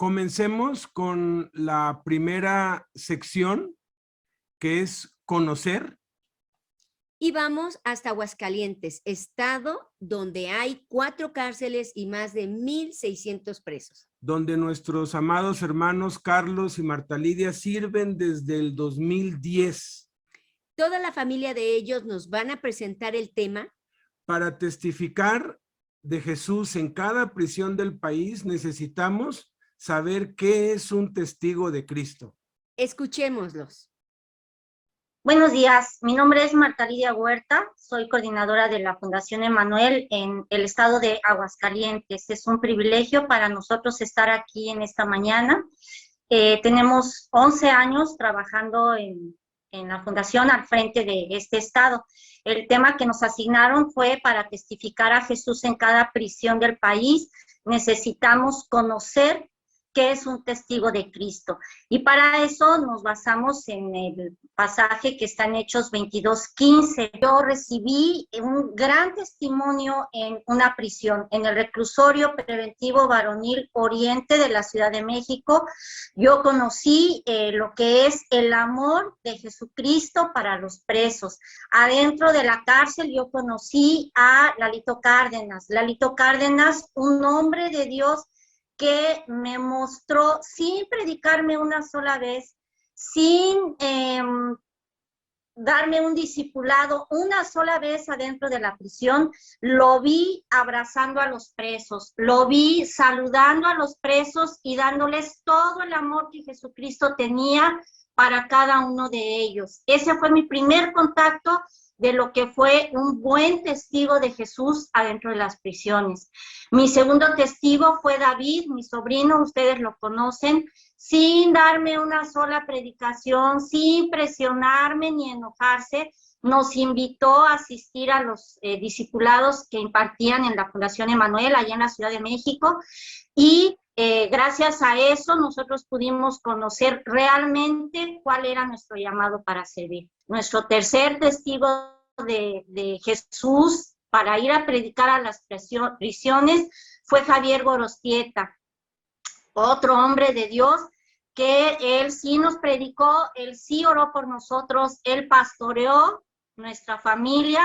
Comencemos con la primera sección, que es conocer. Y vamos hasta Aguascalientes, estado donde hay 4 cárceles y más de 1,600 presos. Donde nuestros amados hermanos Carlos y Marta Lidia sirven desde el 2010. Toda la familia de ellos nos van a presentar el tema. Para testificar de Jesús en cada prisión del país, necesitamos saber qué es un testigo de Cristo. Escuchémoslos. Buenos días, mi nombre es Marta Lidia Huerta, soy coordinadora de la Fundación Emmanuel en el estado de Aguascalientes. Es un privilegio para nosotros estar aquí en esta mañana. Tenemos 11 años trabajando en la Fundación al frente de este estado. El tema que nos asignaron fue para testificar a Jesús en cada prisión del país. Necesitamos conocer qué es un testigo de Cristo. Y para eso nos basamos en el pasaje que está en Hechos 22:15. Yo recibí un gran testimonio en una prisión, en el reclusorio preventivo varonil Oriente de la Ciudad de México. Yo conocí lo que es el amor de Jesucristo para los presos. Adentro de la cárcel yo conocí a Lalito Cárdenas. Lalito Cárdenas, un hombre de Dios que me mostró, sin predicarme una sola vez, sin darme un discipulado una sola vez adentro de la prisión, lo vi abrazando a los presos, lo vi saludando a los presos y dándoles todo el amor que Jesucristo tenía para cada uno de ellos. Ese fue mi primer contacto de lo que fue un buen testigo de Jesús adentro de las prisiones. Mi segundo testigo fue David, mi sobrino, ustedes lo conocen, sin darme una sola predicación, sin presionarme ni enojarse, nos invitó a asistir a los discipulados que impartían en la Fundación Emmanuel, allá en la Ciudad de México, y gracias a eso nosotros pudimos conocer realmente cuál era nuestro llamado para servir. Nuestro tercer testigo de Jesús para ir a predicar a las prisiones fue Javier Gorostieta, otro hombre de Dios que él sí nos predicó, él sí oró por nosotros, él pastoreó nuestra familia,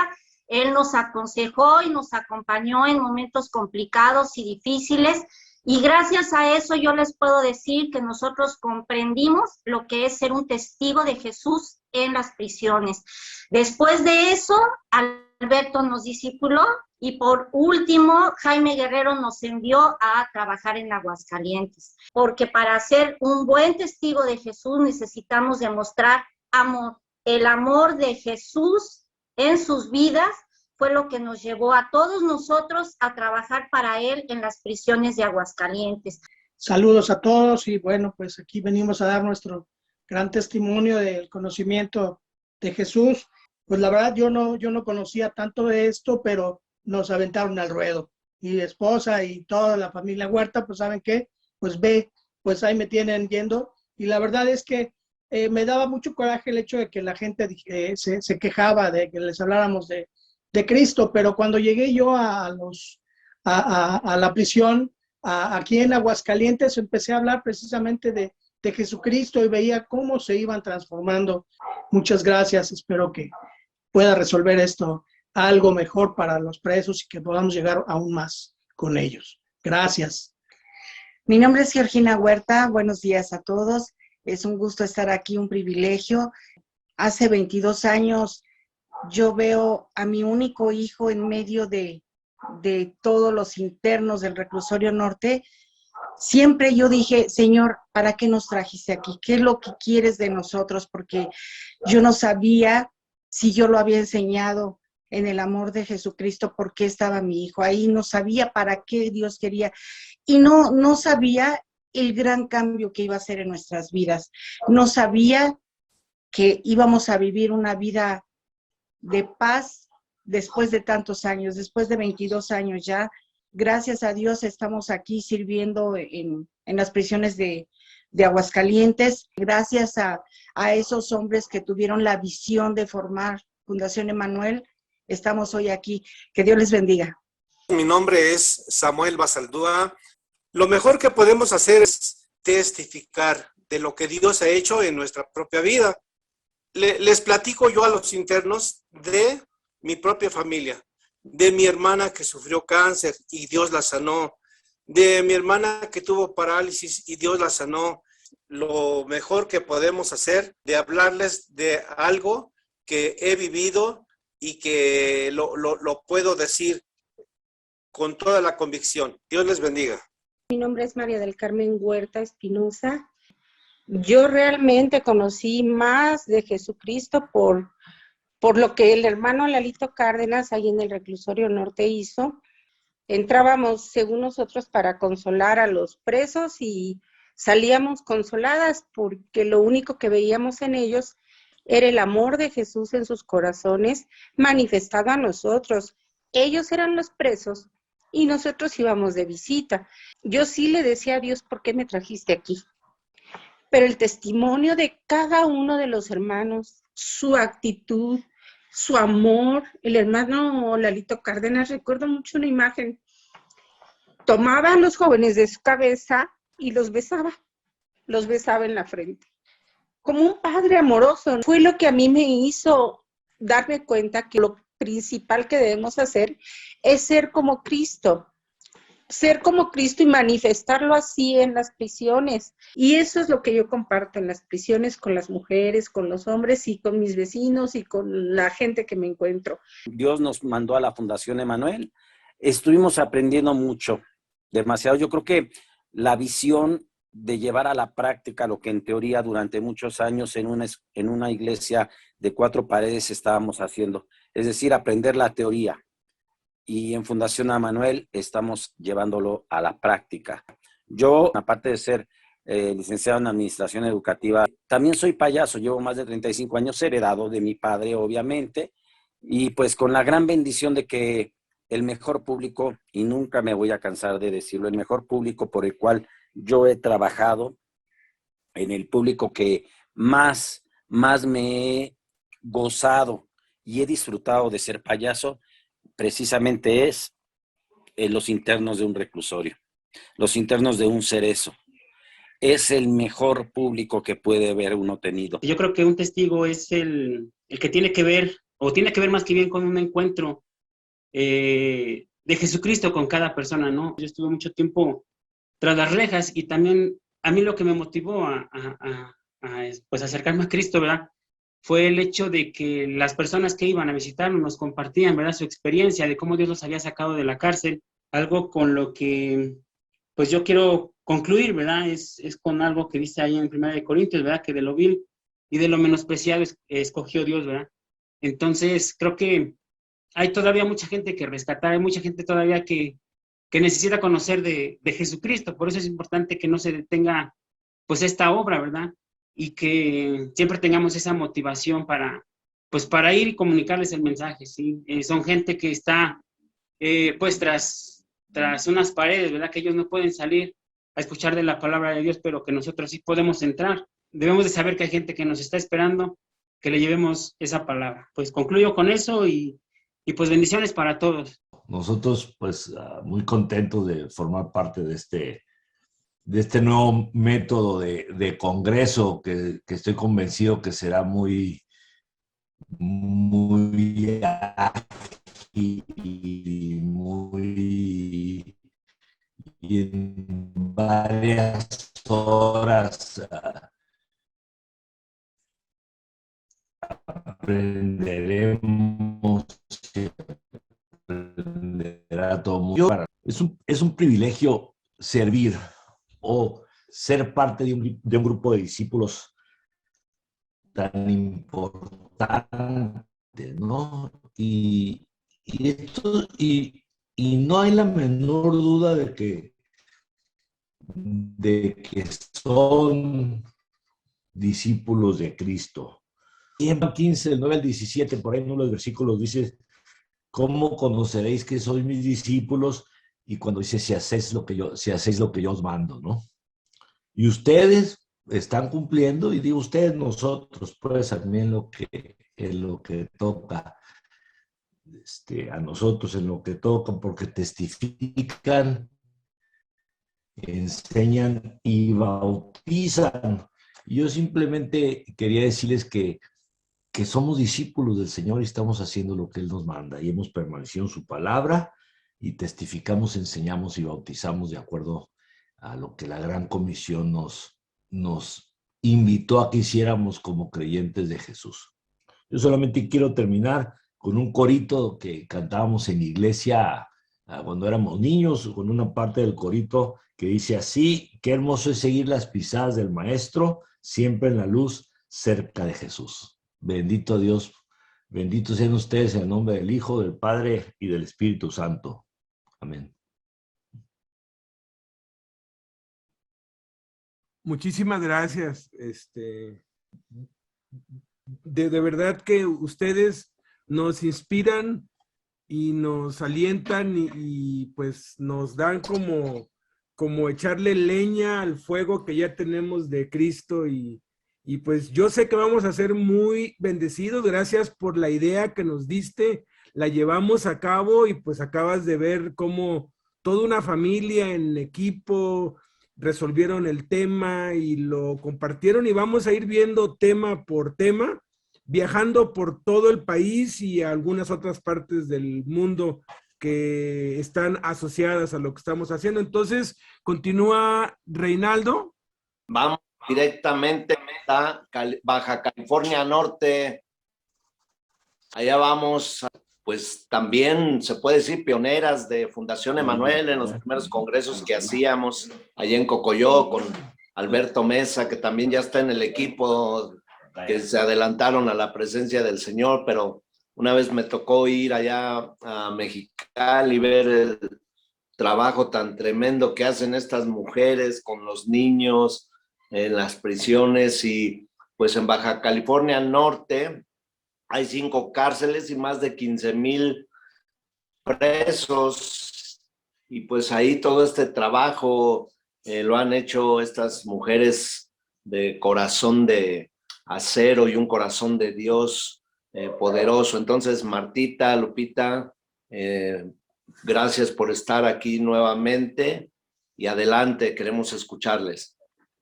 él nos aconsejó y nos acompañó en momentos complicados y difíciles. Y gracias a eso yo les puedo decir que nosotros comprendimos lo que es ser un testigo de Jesús en las prisiones. Después de eso, Alberto nos discipuló y por último, Jaime Guerrero nos envió a trabajar en Aguascalientes. Porque para ser un buen testigo de Jesús necesitamos demostrar amor. El amor de Jesús en sus vidas fue lo que nos llevó a todos nosotros a trabajar para él en las prisiones de Aguascalientes. Saludos a todos y bueno, pues aquí venimos a dar nuestro gran testimonio del conocimiento de Jesús. Pues la verdad yo no conocía tanto de esto, pero nos aventaron al ruedo. Mi esposa y toda la familia Huerta, pues ¿saben qué? Pues ahí me tienen yendo. Y la verdad es que me daba mucho coraje el hecho de que la gente se quejaba de que les habláramos de Cristo, pero cuando llegué yo a la prisión, aquí en Aguascalientes, empecé a hablar precisamente de Jesucristo y veía cómo se iban transformando. Muchas gracias, espero que pueda resolver esto algo mejor para los presos y que podamos llegar aún más con ellos. Gracias. Mi nombre es Georgina Huerta, buenos días a todos. Es un gusto estar aquí, un privilegio. Hace 22 años yo veo a mi único hijo en medio de todos los internos del reclusorio norte. Siempre yo dije, Señor, ¿para qué nos trajiste aquí? ¿Qué es lo que quieres de nosotros? Porque yo no sabía si yo lo había enseñado en el amor de Jesucristo, por qué estaba mi hijo ahí. No sabía para qué Dios quería. Y no sabía el gran cambio que iba a hacer en nuestras vidas. No sabía que íbamos a vivir una vida de paz después de tantos años, después de 22 años ya. Gracias a Dios estamos aquí sirviendo en las prisiones de Aguascalientes. Gracias a esos hombres que tuvieron la visión de formar Fundación Emmanuel, estamos hoy aquí. Que Dios les bendiga. Mi nombre es Samuel Basaldúa. Lo mejor que podemos hacer es testificar de lo que Dios ha hecho en nuestra propia vida. Les platico yo a los internos de mi propia familia, de mi hermana que sufrió cáncer y Dios la sanó, de mi hermana que tuvo parálisis y Dios la sanó. Lo mejor que podemos hacer de hablarles de algo que he vivido y que lo puedo decir con toda la convicción. Dios les bendiga. Mi nombre es María del Carmen Huerta Espinosa. Yo realmente conocí más de Jesucristo por lo que el hermano Lalito Cárdenas ahí en el Reclusorio Norte hizo. Entrábamos, según nosotros, para consolar a los presos y salíamos consoladas porque lo único que veíamos en ellos era el amor de Jesús en sus corazones manifestado a nosotros. Ellos eran los presos y nosotros íbamos de visita. Yo sí le decía a Dios, ¿por qué me trajiste aquí? Pero el testimonio de cada uno de los hermanos, su actitud, su amor, el hermano Lalito Cárdenas, recuerdo mucho una imagen, tomaba a los jóvenes de su cabeza y los besaba en la frente, como un padre amoroso. Fue lo que a mí me hizo darme cuenta que lo principal que debemos hacer es ser como Cristo y manifestarlo así en las prisiones. Y eso es lo que yo comparto en las prisiones con las mujeres, con los hombres y con mis vecinos y con la gente que me encuentro. Dios nos mandó a la Fundación Emanuel. Estuvimos aprendiendo mucho, demasiado. Yo creo que la visión de llevar a la práctica lo que en teoría durante muchos años en una iglesia de 4 paredes estábamos haciendo, es decir, aprender la teoría. Y en Fundación Emanuel estamos llevándolo a la práctica. Yo, aparte de ser licenciado en Administración Educativa, también soy payaso. Llevo más de 35 años heredado de mi padre, obviamente, y pues con la gran bendición de que el mejor público, y nunca me voy a cansar de decirlo, el mejor público por el cual yo he trabajado, en el público que más me he gozado y he disfrutado de ser payaso, precisamente es los internos de un reclusorio, los internos de un cerezo. Es el mejor público que puede haber uno tenido. Yo creo que un testigo es el que tiene que ver, o tiene que ver más que bien con un encuentro de Jesucristo con cada persona, ¿no? Yo estuve mucho tiempo tras las rejas y también a mí lo que me motivó pues acercarme a Cristo, ¿verdad? Fue el hecho de que las personas que iban a visitarnos nos compartían, ¿verdad?, su experiencia de cómo Dios los había sacado de la cárcel, algo con lo que, pues yo quiero concluir, ¿verdad?, es con algo que dice ahí en 1 Corintios, ¿verdad?, que de lo vil y de lo menospreciado escogió Dios, ¿verdad? Entonces, creo que hay todavía mucha gente que rescatar, hay mucha gente todavía que necesita conocer de Jesucristo, por eso es importante que no se detenga, pues, esta obra, ¿verdad?, y que siempre tengamos esa motivación para ir y comunicarles el mensaje, ¿sí? Son gente que está, pues, tras unas paredes, ¿verdad? Que ellos no pueden salir a escuchar de la palabra de Dios, pero que nosotros sí podemos entrar. Debemos de saber que hay gente que nos está esperando, que le llevemos esa palabra. Pues concluyo con eso y pues bendiciones para todos. Nosotros, pues, muy contentos de formar parte de este nuevo método de congreso que estoy convencido que será muy ágil y en varias horas aprenderemos y aprenderá todo mundo. Es un privilegio servir o ser parte de un grupo de discípulos tan importante, ¿no? Y no hay la menor duda de que son discípulos de Cristo. Y en 15, del 9 al 17, por ahí en uno de los versículos dice, ¿cómo conoceréis que sois mis discípulos? Y cuando dice, si hacéis lo que yo os mando, ¿no? Y ustedes están cumpliendo, y digo ustedes, nosotros, pues también en lo que toca a nosotros, en lo que tocan, porque testifican enseñan y bautizan. Yo simplemente quería decirles que somos discípulos del Señor y estamos haciendo lo que Él nos manda y hemos permanecido en su palabra y testificamos, enseñamos y bautizamos de acuerdo a lo que la Gran Comisión nos invitó a que hiciéramos como creyentes de Jesús. Yo solamente quiero terminar con un corito que cantábamos en iglesia cuando éramos niños, con una parte del corito que dice así: qué hermoso es seguir las pisadas del Maestro, siempre en la luz, cerca de Jesús. Bendito Dios, benditos sean ustedes en el nombre del Hijo, del Padre y del Espíritu Santo. Amén. Muchísimas gracias. De verdad que ustedes nos inspiran y nos alientan y pues nos dan como echarle leña al fuego que ya tenemos de Cristo y pues yo sé que vamos a ser muy bendecidos. Gracias por la idea que nos diste, la llevamos a cabo y pues acabas de ver cómo toda una familia en equipo resolvieron el tema y lo compartieron y vamos a ir viendo tema por tema, viajando por todo el país y algunas otras partes del mundo que están asociadas a lo que estamos haciendo. Entonces, continúa Reinaldo. Vamos directamente a Baja California Norte. Allá vamos, pues también se puede decir pioneras de Fundación Emanuel en los primeros congresos que hacíamos allá en Cocoyó con Alberto Mesa, que también ya está en el equipo, que se adelantaron a la presencia del Señor, pero una vez me tocó ir allá a Mexicali y ver el trabajo tan tremendo que hacen estas mujeres con los niños en las prisiones. Y pues en Baja California Norte hay 5 cárceles y más de 15,000 presos, y pues ahí todo este trabajo lo han hecho estas mujeres de corazón de acero y un corazón de Dios poderoso. Entonces, Martita, Lupita, gracias por estar aquí nuevamente y adelante, queremos escucharles.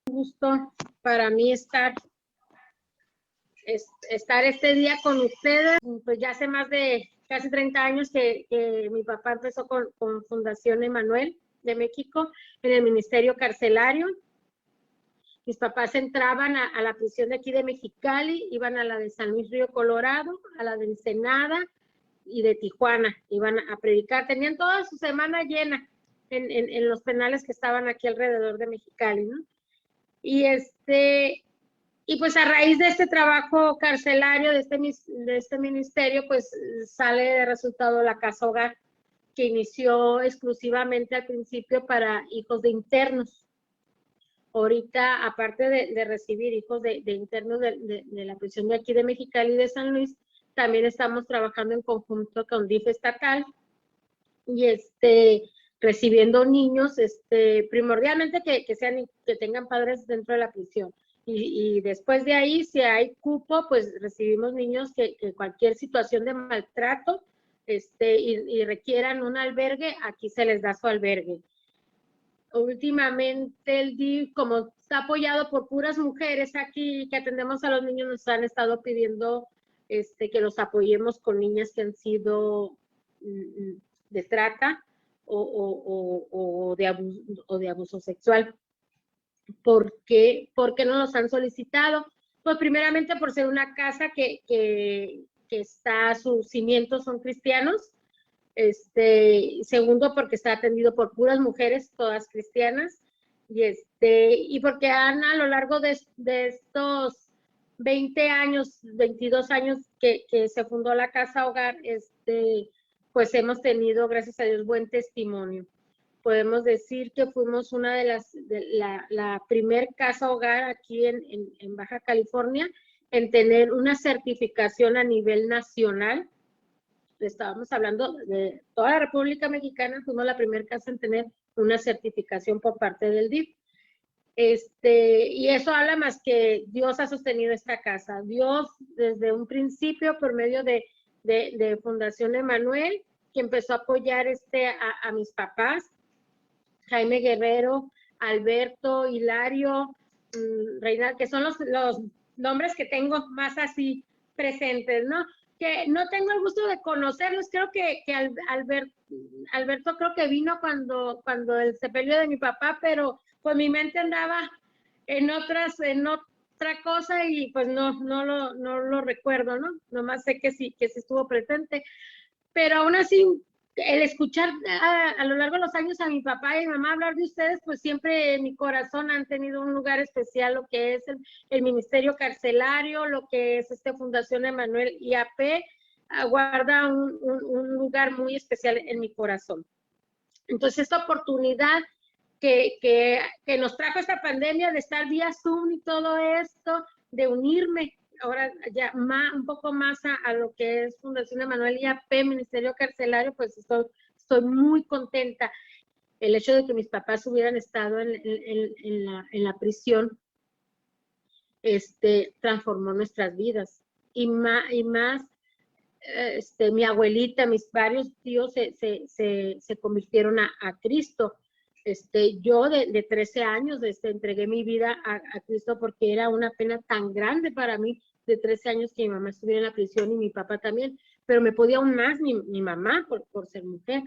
Un gusto para mí estar este día con ustedes. Pues ya hace más de casi 30 años que mi papá empezó con Fundación Emanuel de México en el Ministerio Carcelario. Mis papás entraban a la prisión de aquí de Mexicali, iban a la de San Luis Río Colorado, a la de Ensenada y de Tijuana, iban a predicar. Tenían toda su semana llena en los penales que estaban aquí alrededor de Mexicali, ¿no? Y pues a raíz de este trabajo carcelario, de este ministerio, pues sale de resultado la Casa Hogar, que inició exclusivamente al principio para hijos de internos. Ahorita, aparte de recibir hijos de internos de la prisión de aquí de Mexicali y de San Luis, también estamos trabajando en conjunto con DIF estatal y recibiendo niños, primordialmente que tengan padres dentro de la prisión. Y después de ahí, si hay cupo, pues recibimos niños que cualquier situación de maltrato y requieran un albergue, aquí se les da su albergue. Últimamente el DIF, como está apoyado por puras mujeres aquí que atendemos a los niños, nos han estado pidiendo que los apoyemos con niñas que han sido de trata o de abuso sexual. ¿Por qué no los han solicitado? Pues primeramente por ser una casa que sus cimientos son cristianos. Segundo, porque está atendido por puras mujeres, todas cristianas, y porque a lo largo de estos 20 años, 22 años que se fundó la Casa Hogar, pues hemos tenido, gracias a Dios, buen testimonio. Podemos decir que fuimos una de la primer Casa Hogar aquí en Baja California en tener una certificación a nivel nacional. Estábamos hablando de toda la República Mexicana, fuimos la primera casa en tener una certificación por parte del DIF. Y eso habla más que Dios ha sostenido esta casa. Dios, desde un principio, por medio de Fundación Emanuel, que empezó a apoyar a mis papás, Jaime Guerrero, Alberto, Hilario, Reina, que son los nombres que tengo más así presentes, ¿no? Que no tengo el gusto de conocerlos. Creo que Alberto creo que vino cuando el sepelio de mi papá, pero pues mi mente andaba en otra cosa y pues no lo recuerdo, ¿no? Nomás sé que sí estuvo presente, pero aún así el escuchar a lo largo de los años a mi papá y a mi mamá hablar de ustedes, pues siempre en mi corazón han tenido un lugar especial, lo que es el Ministerio Carcelario, lo que es Fundación Emanuel IAP, guarda un lugar muy especial en mi corazón. Entonces, esta oportunidad que nos trajo esta pandemia de estar vía Zoom y todo esto, de unirme ahora ya un poco más a lo que es Fundación Emanuel IAP, Ministerio Carcelario, pues estoy muy contenta. El hecho de que mis papás hubieran estado en la prisión transformó nuestras vidas. Y más mi abuelita, mis varios tíos se convirtieron a Cristo. Yo de 13 años entregué mi vida a Cristo porque era una pena tan grande para mí de 13 años que mi mamá estuviera en la prisión y mi papá también, pero me podía aún más mi mamá por ser mujer.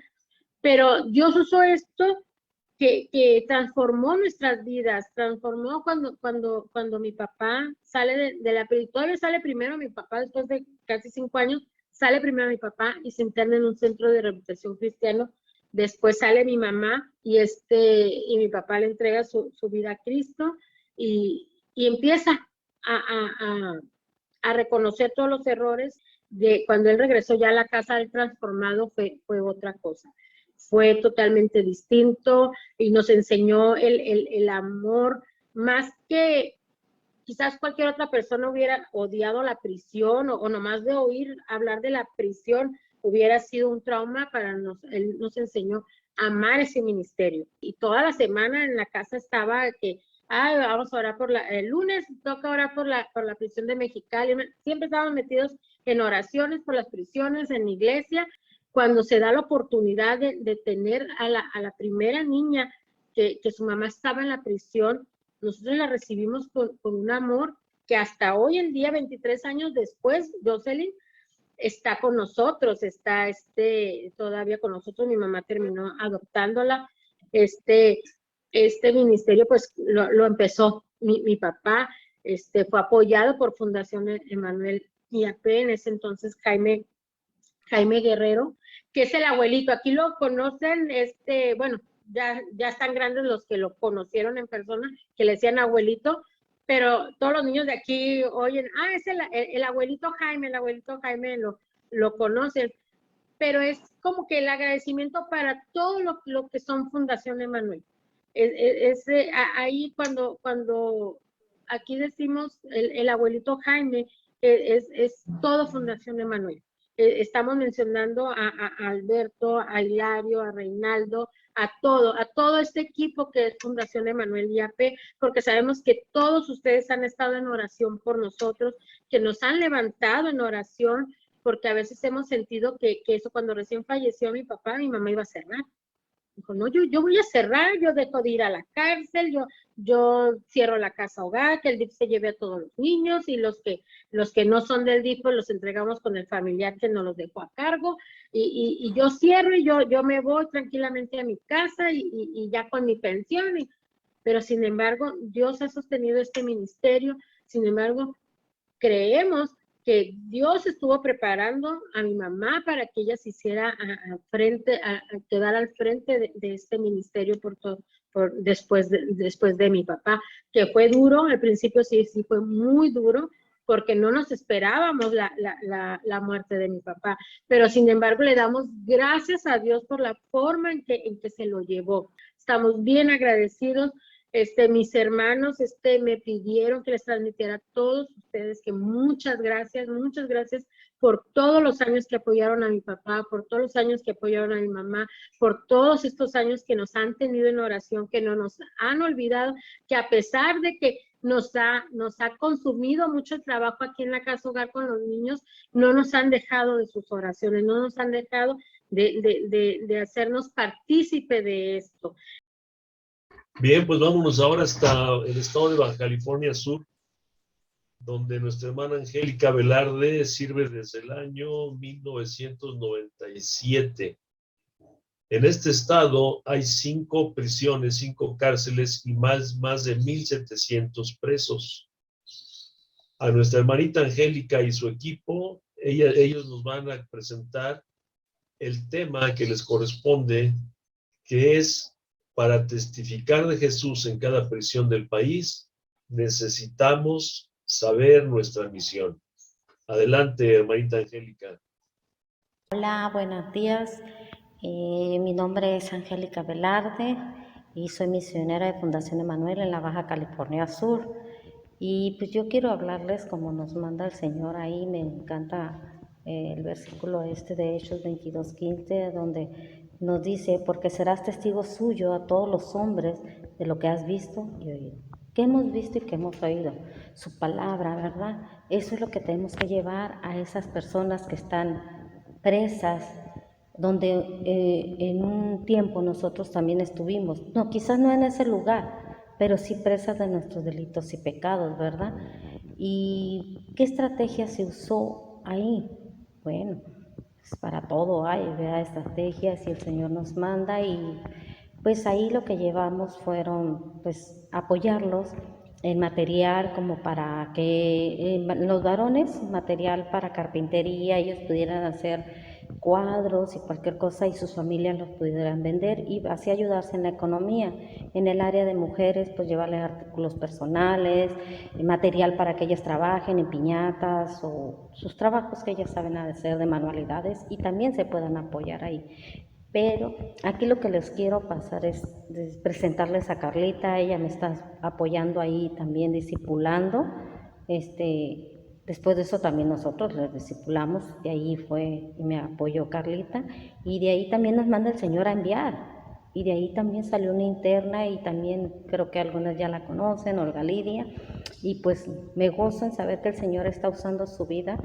Pero Dios usó esto que transformó nuestras vidas, transformó cuando mi papá sale de la prisión. Todavía sale primero mi papá, después de casi 5 años, sale primero mi papá y se interna en un centro de rehabilitación cristiano. Después sale mi mamá y mi papá le entrega su vida a Cristo y empieza a reconocer todos los errores. De cuando él regresó ya a la casa del transformado fue otra cosa. Fue totalmente distinto y nos enseñó el amor, más que quizás cualquier otra persona hubiera odiado la prisión o nomás de oír hablar de la prisión hubiera sido un trauma para él nos enseñó a amar ese ministerio. Y toda la semana en la casa estaba que, vamos a orar el lunes toca orar por la prisión de Mexicali. Siempre estábamos metidos en oraciones por las prisiones, en la iglesia. Cuando se da la oportunidad de tener a la primera niña que su mamá estaba en la prisión, nosotros la recibimos con un amor que hasta hoy en día, 23 años después, Jocelyn está con nosotros, está todavía con nosotros. Mi mamá terminó adoptándola. Este ministerio pues lo empezó mi papá, fue apoyado por Fundación Emanuel IAP, en ese entonces Jaime Guerrero, que es el abuelito. Aquí lo conocen, bueno, ya están grandes los que lo conocieron en persona, que le decían abuelito, pero todos los niños de aquí oyen, es el abuelito Jaime, lo conocen, pero es como que el agradecimiento para todo lo que son Fundación Emanuel. Ahí cuando aquí decimos el abuelito Jaime, es todo Fundación Emanuel. Estamos mencionando a Alberto, a Hilario, a Reinaldo, a todo este equipo que es Fundación Emanuel IAP, porque sabemos que todos ustedes han estado en oración por nosotros, que nos han levantado en oración, porque a veces hemos sentido que eso, cuando recién falleció mi papá, mi mamá iba a cerrar. Dijo, no, yo voy a cerrar, yo dejo de ir a la cárcel, yo cierro la casa hogar, que el DIF se lleve a todos los niños y los que no son del DIF pues los entregamos con el familiar que nos los dejó a cargo y yo cierro y yo me voy tranquilamente a mi casa y ya con mi pensión. Pero sin embargo, Dios ha sostenido este ministerio. Sin embargo, creemos que Dios estuvo preparando a mi mamá para que ella se hiciera quedar al frente de este ministerio después de mi papá, que fue duro. Al principio sí fue muy duro, porque no nos esperábamos la muerte de mi papá, pero sin embargo le damos gracias a Dios por la forma en que se lo llevó. Estamos bien agradecidos. Mis hermanos me pidieron que les transmitiera a todos ustedes que muchas gracias por todos los años que apoyaron a mi papá, por todos los años que apoyaron a mi mamá, por todos estos años que nos han tenido en oración, que no nos han olvidado, que a pesar de que nos ha consumido mucho trabajo aquí en la casa hogar con los niños, no nos han dejado de sus oraciones, no nos han dejado de hacernos partícipe de esto. Bien, pues vámonos ahora hasta el estado de Baja California Sur, donde nuestra hermana Angélica Velarde sirve desde el año 1997. En este estado hay 5 prisiones, 5 cárceles y más de 1,700 presos. A nuestra hermanita Angélica y su equipo, ellos nos van a presentar el tema que les corresponde, que es: para testificar de Jesús en cada prisión del país, necesitamos saber nuestra misión. Adelante, hermanita Angélica. Hola, buenos días. Mi nombre es Angélica Velarde y soy misionera de Fundación Emanuel en la Baja California Sur. Y pues yo quiero hablarles como nos manda el Señor ahí. Me encanta el versículo de Hechos 22:15, donde nos dice: porque serás testigo suyo a todos los hombres de lo que has visto y oído. ¿Qué hemos visto y qué hemos oído? Su palabra, ¿verdad? Eso es lo que tenemos que llevar a esas personas que están presas, donde en un tiempo nosotros también estuvimos, no, quizás no en ese lugar, pero sí presas de nuestros delitos y pecados, ¿verdad? ¿Y qué estrategia se usó ahí? Bueno, pues para todo hay, ¿verdad? Estrategias, y el Señor nos manda, y pues ahí lo que llevamos fueron pues apoyarlos en material, como para que los varones, material para carpintería, ellos pudieran hacer cuadros y cualquier cosa, y sus familias los pudieran vender y así ayudarse en la economía. En el área de mujeres, pues llevarles artículos personales, material para que ellas trabajen en piñatas o sus trabajos que ellas saben hacer de manualidades, y también se puedan apoyar ahí. Pero aquí lo que les quiero pasar es presentarles a Carlita. Ella me está apoyando ahí también, discipulando. Después de eso también nosotros les discipulamos, de ahí fue y me apoyó Carlita, y de ahí también nos manda el Señor a enviar, y de ahí también salió una interna, y también creo que algunas ya la conocen, Olga Lidia, y pues me gozo en saber que el Señor está usando su vida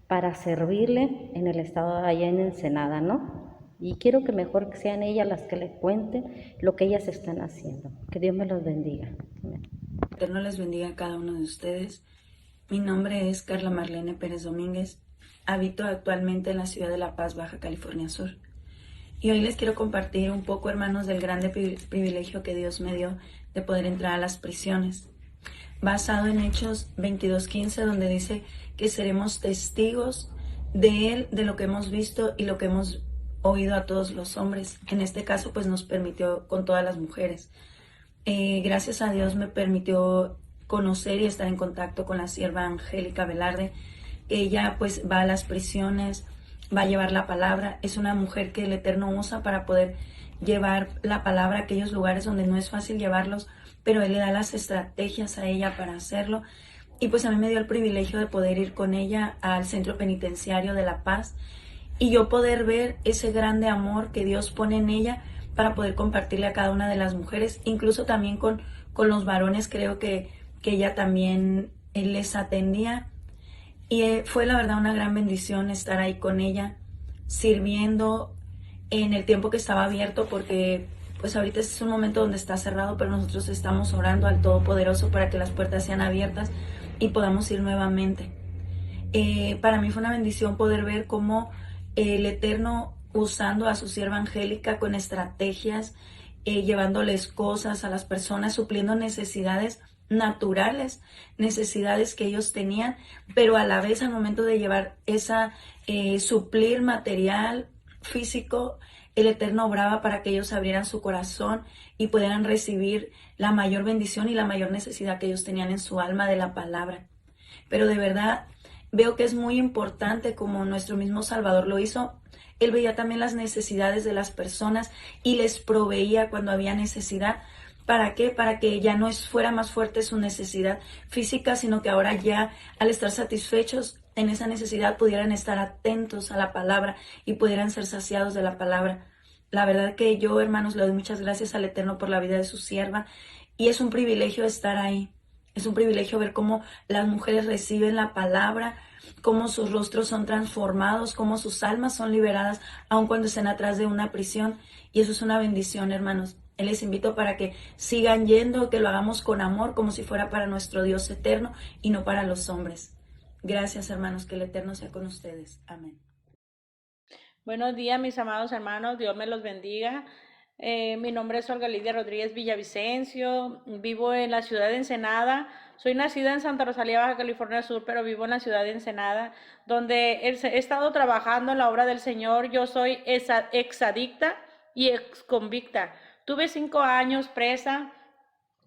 para servirle en el estado de allá en Ensenada, ¿no? Y quiero que mejor que sean ellas las que le cuenten lo que ellas están haciendo. Que Dios me los bendiga. Amén. Eterno les bendiga a cada uno de ustedes. Mi nombre es Carla Marlene Pérez Domínguez. Habito actualmente en la ciudad de La Paz, Baja California Sur. Y hoy les quiero compartir un poco, hermanos, del grande privilegio que Dios me dio de poder entrar a las prisiones. Basado en Hechos 22:15, donde dice que seremos testigos de Él, de lo que hemos visto y lo que hemos oído a todos los hombres. En este caso, pues nos permitió con todas las mujeres. Gracias a Dios me permitió conocer y estar en contacto con la sierva Angélica Velarde. Ella pues va a las prisiones, va a llevar la palabra. Es una mujer que el Eterno usa para poder llevar la palabra a aquellos lugares donde no es fácil llevarlos, pero Él le da las estrategias a ella para hacerlo. Y pues a mí me dio el privilegio de poder ir con ella al Centro Penitenciario de La Paz, y yo poder ver ese grande amor que Dios pone en ella para poder compartirle a cada una de las mujeres, incluso también con los varones. Creo que ella también les atendía, y fue la verdad una gran bendición estar ahí con ella, sirviendo en el tiempo que estaba abierto, porque pues ahorita es un momento donde está cerrado, pero nosotros estamos orando al Todopoderoso para que las puertas sean abiertas y podamos ir nuevamente. Para mí fue una bendición poder ver cómo el Eterno usando a su sierva Angélica con estrategias, llevándoles cosas a las personas, supliendo necesidades naturales, necesidades que ellos tenían, pero a la vez al momento de llevar suplir material físico, el Eterno obraba para que ellos abrieran su corazón y pudieran recibir la mayor bendición y la mayor necesidad que ellos tenían en su alma de la palabra. Pero de verdad veo que es muy importante, como nuestro mismo Salvador lo hizo. Él veía también las necesidades de las personas y les proveía cuando había necesidad. ¿Para qué? Para que ya no fuera más fuerte su necesidad física, sino que ahora ya, al estar satisfechos en esa necesidad, pudieran estar atentos a la palabra y pudieran ser saciados de la palabra. La verdad que yo, hermanos, le doy muchas gracias al Eterno por la vida de su sierva, y es un privilegio estar ahí. Es un privilegio ver cómo las mujeres reciben la palabra, cómo sus rostros son transformados, cómo sus almas son liberadas, aun cuando estén atrás de una prisión. Y eso es una bendición, hermanos. Les invito para que sigan yendo, que lo hagamos con amor, como si fuera para nuestro Dios eterno y no para los hombres. Gracias, hermanos, que el Eterno sea con ustedes. Amén. Buenos días, mis amados hermanos, Dios me los bendiga. Mi nombre es Olga Lidia Rodríguez Villavicencio, vivo en la ciudad de Ensenada. Soy nacida en Santa Rosalía, Baja California Sur, pero vivo en la ciudad de Ensenada, donde he estado trabajando en la obra del Señor. Yo soy exadicta y exconvicta. Tuve 5 años presa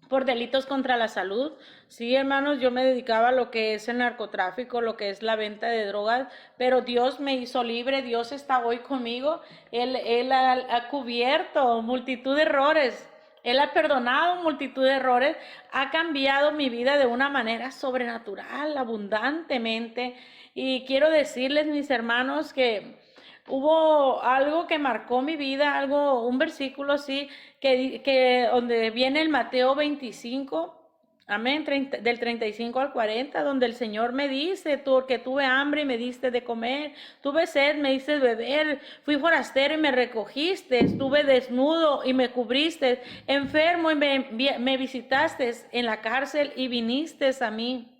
por delitos contra la salud. Sí, hermanos, yo me dedicaba a lo que es el narcotráfico, lo que es la venta de drogas, pero Dios me hizo libre, Dios está hoy conmigo. Él ha cubierto multitud de errores, Él ha perdonado multitud de errores, ha cambiado mi vida de una manera sobrenatural, abundantemente. Y quiero decirles, mis hermanos, que hubo algo que marcó mi vida, un versículo así, que donde viene el Mateo 25, amén, del 35 al 40, donde el Señor me dice, que tuve hambre y me diste de comer, tuve sed, me diste de beber, fui forastero y me recogiste, estuve desnudo y me cubriste, enfermo y me visitaste, en la cárcel y viniste a mí.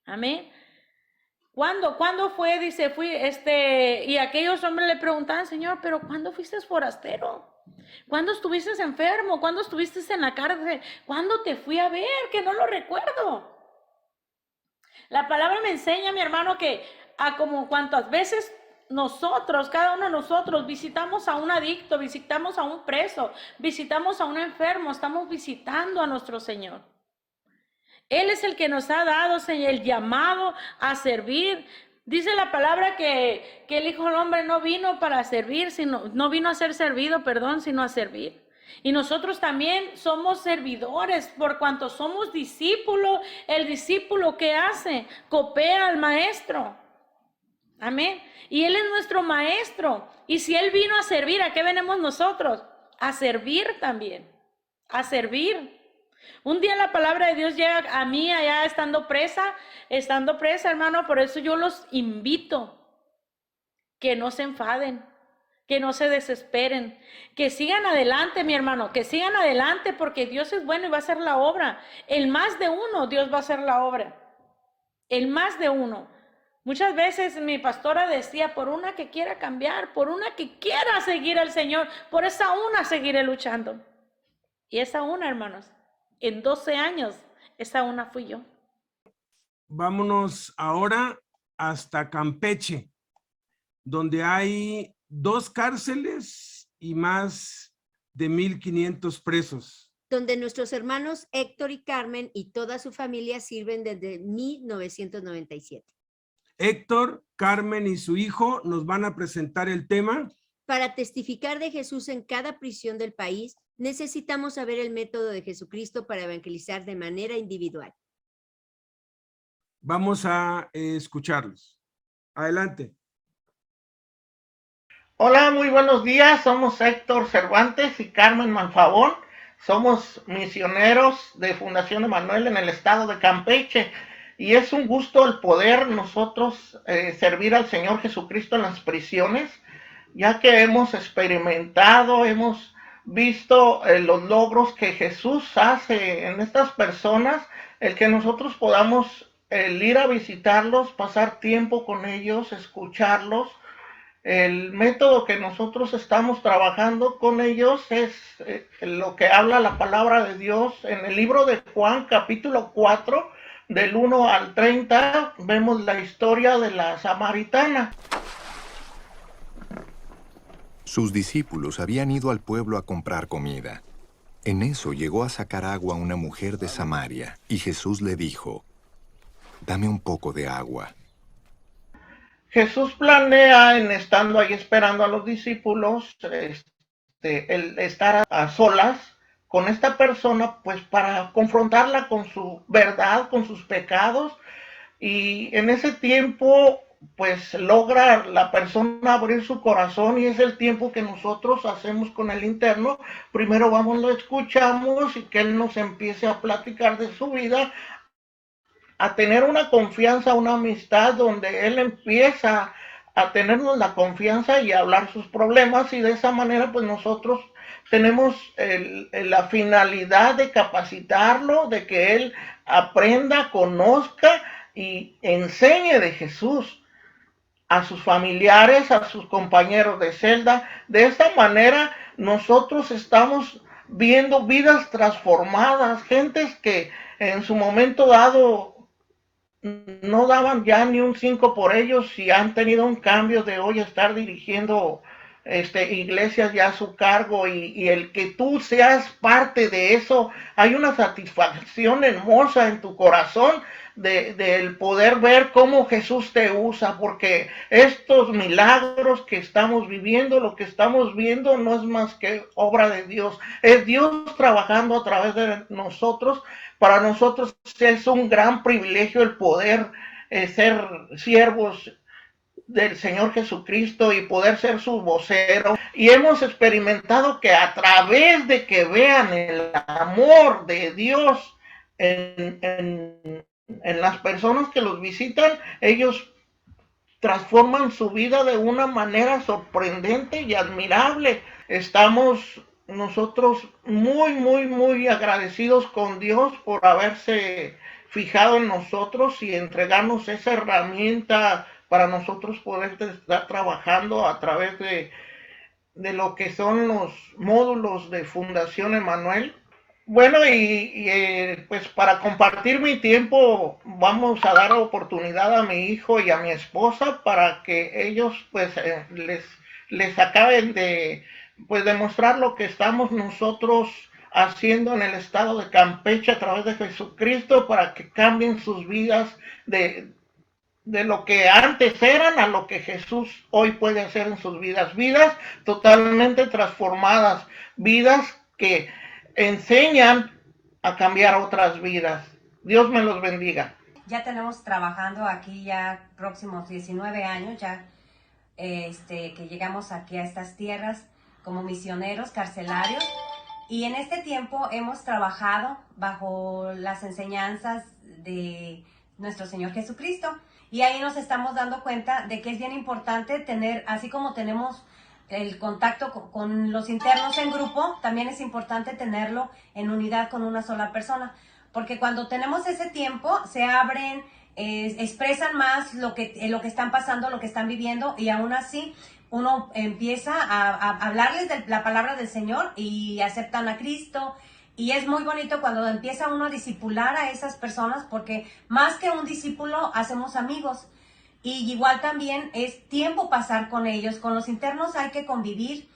Amén. ¿Cuándo fue? Dice, y aquellos hombres le preguntaban, Señor, pero ¿cuándo fuiste forastero? ¿Cuándo estuviste enfermo? ¿Cuándo estuviste en la cárcel? ¿Cuándo te fui a ver? Que no lo recuerdo. La palabra me enseña, mi hermano, que como cuantas veces nosotros, cada uno de nosotros, visitamos a un adicto, visitamos a un preso, visitamos a un enfermo, estamos visitando a nuestro Señor. Él es el que nos ha dado, Señor, el llamado a servir. Dice la palabra que el Hijo del Hombre no vino para servir, no vino a ser servido, sino a servir. Y nosotros también somos servidores, por cuanto somos discípulos. El discípulo, ¿qué hace? Copia al maestro. Amén. Y Él es nuestro maestro. Y si Él vino a servir, ¿a qué venimos nosotros? A servir también. A servir. Un día la palabra de Dios llega a mí allá estando presa, hermano, por eso yo los invito que no se enfaden, que no se desesperen, que sigan adelante, mi hermano, que sigan adelante porque Dios es bueno y va a hacer la obra. El más de uno, Dios va a hacer la obra. El más de uno. Muchas veces mi pastora decía, por una que quiera cambiar, por una que quiera seguir al Señor, por esa una seguiré luchando. Y esa una, hermanos, en 12 años, esa una fui yo. Vámonos ahora hasta Campeche, donde hay 2 cárceles y más de 1,500 presos. Donde nuestros hermanos Héctor y Carmen y toda su familia sirven desde 1997. Héctor, Carmen y su hijo nos van a presentar el tema. Para testificar de Jesús en cada prisión del país, necesitamos saber el método de Jesucristo para evangelizar de manera individual. Vamos a escucharlos. Adelante. Hola, muy buenos días. Somos Héctor Cervantes y Carmen Manfabón. Somos misioneros de Fundación Emanuel en el estado de Campeche. Y es un gusto el poder nosotros servir al Señor Jesucristo en las prisiones, ya que hemos experimentado, hemos visto los logros que Jesús hace en estas personas, el que nosotros podamos ir a visitarlos, pasar tiempo con ellos, escucharlos. El método que nosotros estamos trabajando con ellos es lo que habla la palabra de Dios. En el libro de Juan, capítulo 4, del 1 al 30, vemos la historia de la samaritana. Sus discípulos habían ido al pueblo a comprar comida. En eso llegó a sacar agua una mujer de Samaria, y Jesús le dijo, «Dame un poco de agua». Jesús planea, estando ahí esperando a los discípulos, el estar a solas con esta persona, pues para confrontarla con su verdad, con sus pecados, y en ese tiempo pues logra la persona abrir su corazón, y es el tiempo que nosotros hacemos con el interno. Primero vamos, lo escuchamos y que él nos empiece a platicar de su vida, a tener una confianza, una amistad, donde él empieza a tenernos la confianza y a hablar sus problemas, y de esa manera pues nosotros tenemos la finalidad de capacitarlo, de que él aprenda, conozca y enseñe de Jesús a sus familiares, a sus compañeros de celda. De esta manera nosotros estamos viendo vidas transformadas, gentes que en su momento dado no daban ya ni un 5 por ellos y han tenido un cambio de hoy estar dirigiendo iglesias ya a su cargo, y el que tú seas parte de eso, hay una satisfacción hermosa en tu corazón del poder ver cómo Jesús te usa, porque estos milagros que estamos viviendo, lo que estamos viendo no es más que obra de Dios, es Dios trabajando a través de nosotros. Para nosotros es un gran privilegio el poder ser siervos del Señor Jesucristo y poder ser su vocero. Y hemos experimentado que a través de que vean el amor de Dios en las personas que los visitan, ellos transforman su vida de una manera sorprendente y admirable. Estamos nosotros muy agradecidos con Dios por haberse fijado en nosotros y entregarnos esa herramienta para nosotros poder estar trabajando a través de lo que son los módulos de Fundación Emanuel. Bueno, pues para compartir mi tiempo vamos a dar oportunidad a mi hijo y a mi esposa para que ellos pues les acaben de pues demostrar lo que estamos nosotros haciendo en el estado de Campeche a través de Jesucristo, para que cambien sus vidas de lo que antes eran a lo que Jesús hoy puede hacer en sus vidas. Vidas totalmente transformadas, vidas que enseñan a cambiar otras vidas. Dios me los bendiga. Ya tenemos trabajando aquí ya próximos 19 años ya que llegamos aquí a estas tierras como misioneros carcelarios, y en este tiempo hemos trabajado bajo las enseñanzas de nuestro Señor Jesucristo, y ahí nos estamos dando cuenta de que es bien importante tener, así como tenemos el contacto con los internos en grupo, también es importante tenerlo en unidad con una sola persona, porque cuando tenemos ese tiempo se abren, expresan más lo que están pasando, lo que están viviendo, y aún así uno empieza a hablarles de la palabra del Señor y aceptan a Cristo. Y es muy bonito cuando empieza uno a discipular a esas personas, porque más que un discípulo hacemos amigos. Y igual también es tiempo pasar con ellos. Con los internos hay que convivir,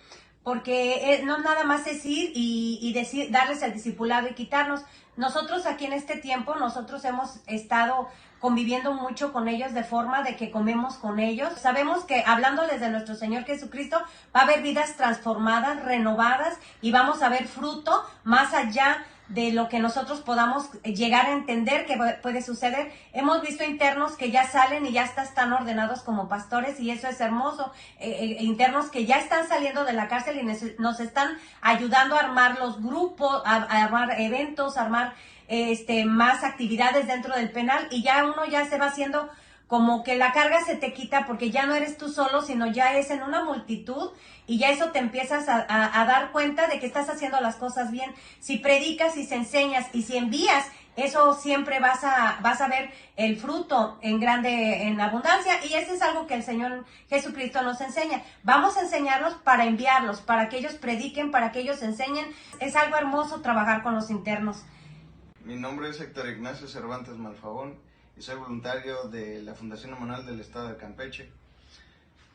porque no nada más es ir y decir, darles el discipulado y quitarnos. Nosotros aquí en este tiempo, nosotros hemos estado conviviendo mucho con ellos, de forma de que comemos con ellos. Sabemos que hablándoles de nuestro Señor Jesucristo va a haber vidas transformadas, renovadas, y vamos a ver fruto más allá de lo que nosotros podamos llegar a entender que puede suceder. Hemos visto internos que ya salen y ya están ordenados como pastores, y eso es hermoso. Internos que ya están saliendo de la cárcel y nos están ayudando a armar los grupos, a armar eventos, a armar más actividades dentro del penal, y ya uno ya se va haciendo como que la carga se te quita, porque ya no eres tú solo, sino ya es en una multitud, y ya eso te empiezas a dar cuenta de que estás haciendo las cosas bien. Si predicas, si se enseñas y si envías, eso siempre vas a ver el fruto en abundancia, y eso es algo que el Señor Jesucristo nos enseña. Vamos a enseñarlos para enviarlos, para que ellos prediquen, para que ellos enseñen. Es algo hermoso trabajar con los internos. Mi nombre es Héctor Ignacio Cervantes Malfabón y soy voluntario de la Fundación Emanuel del Estado de Campeche.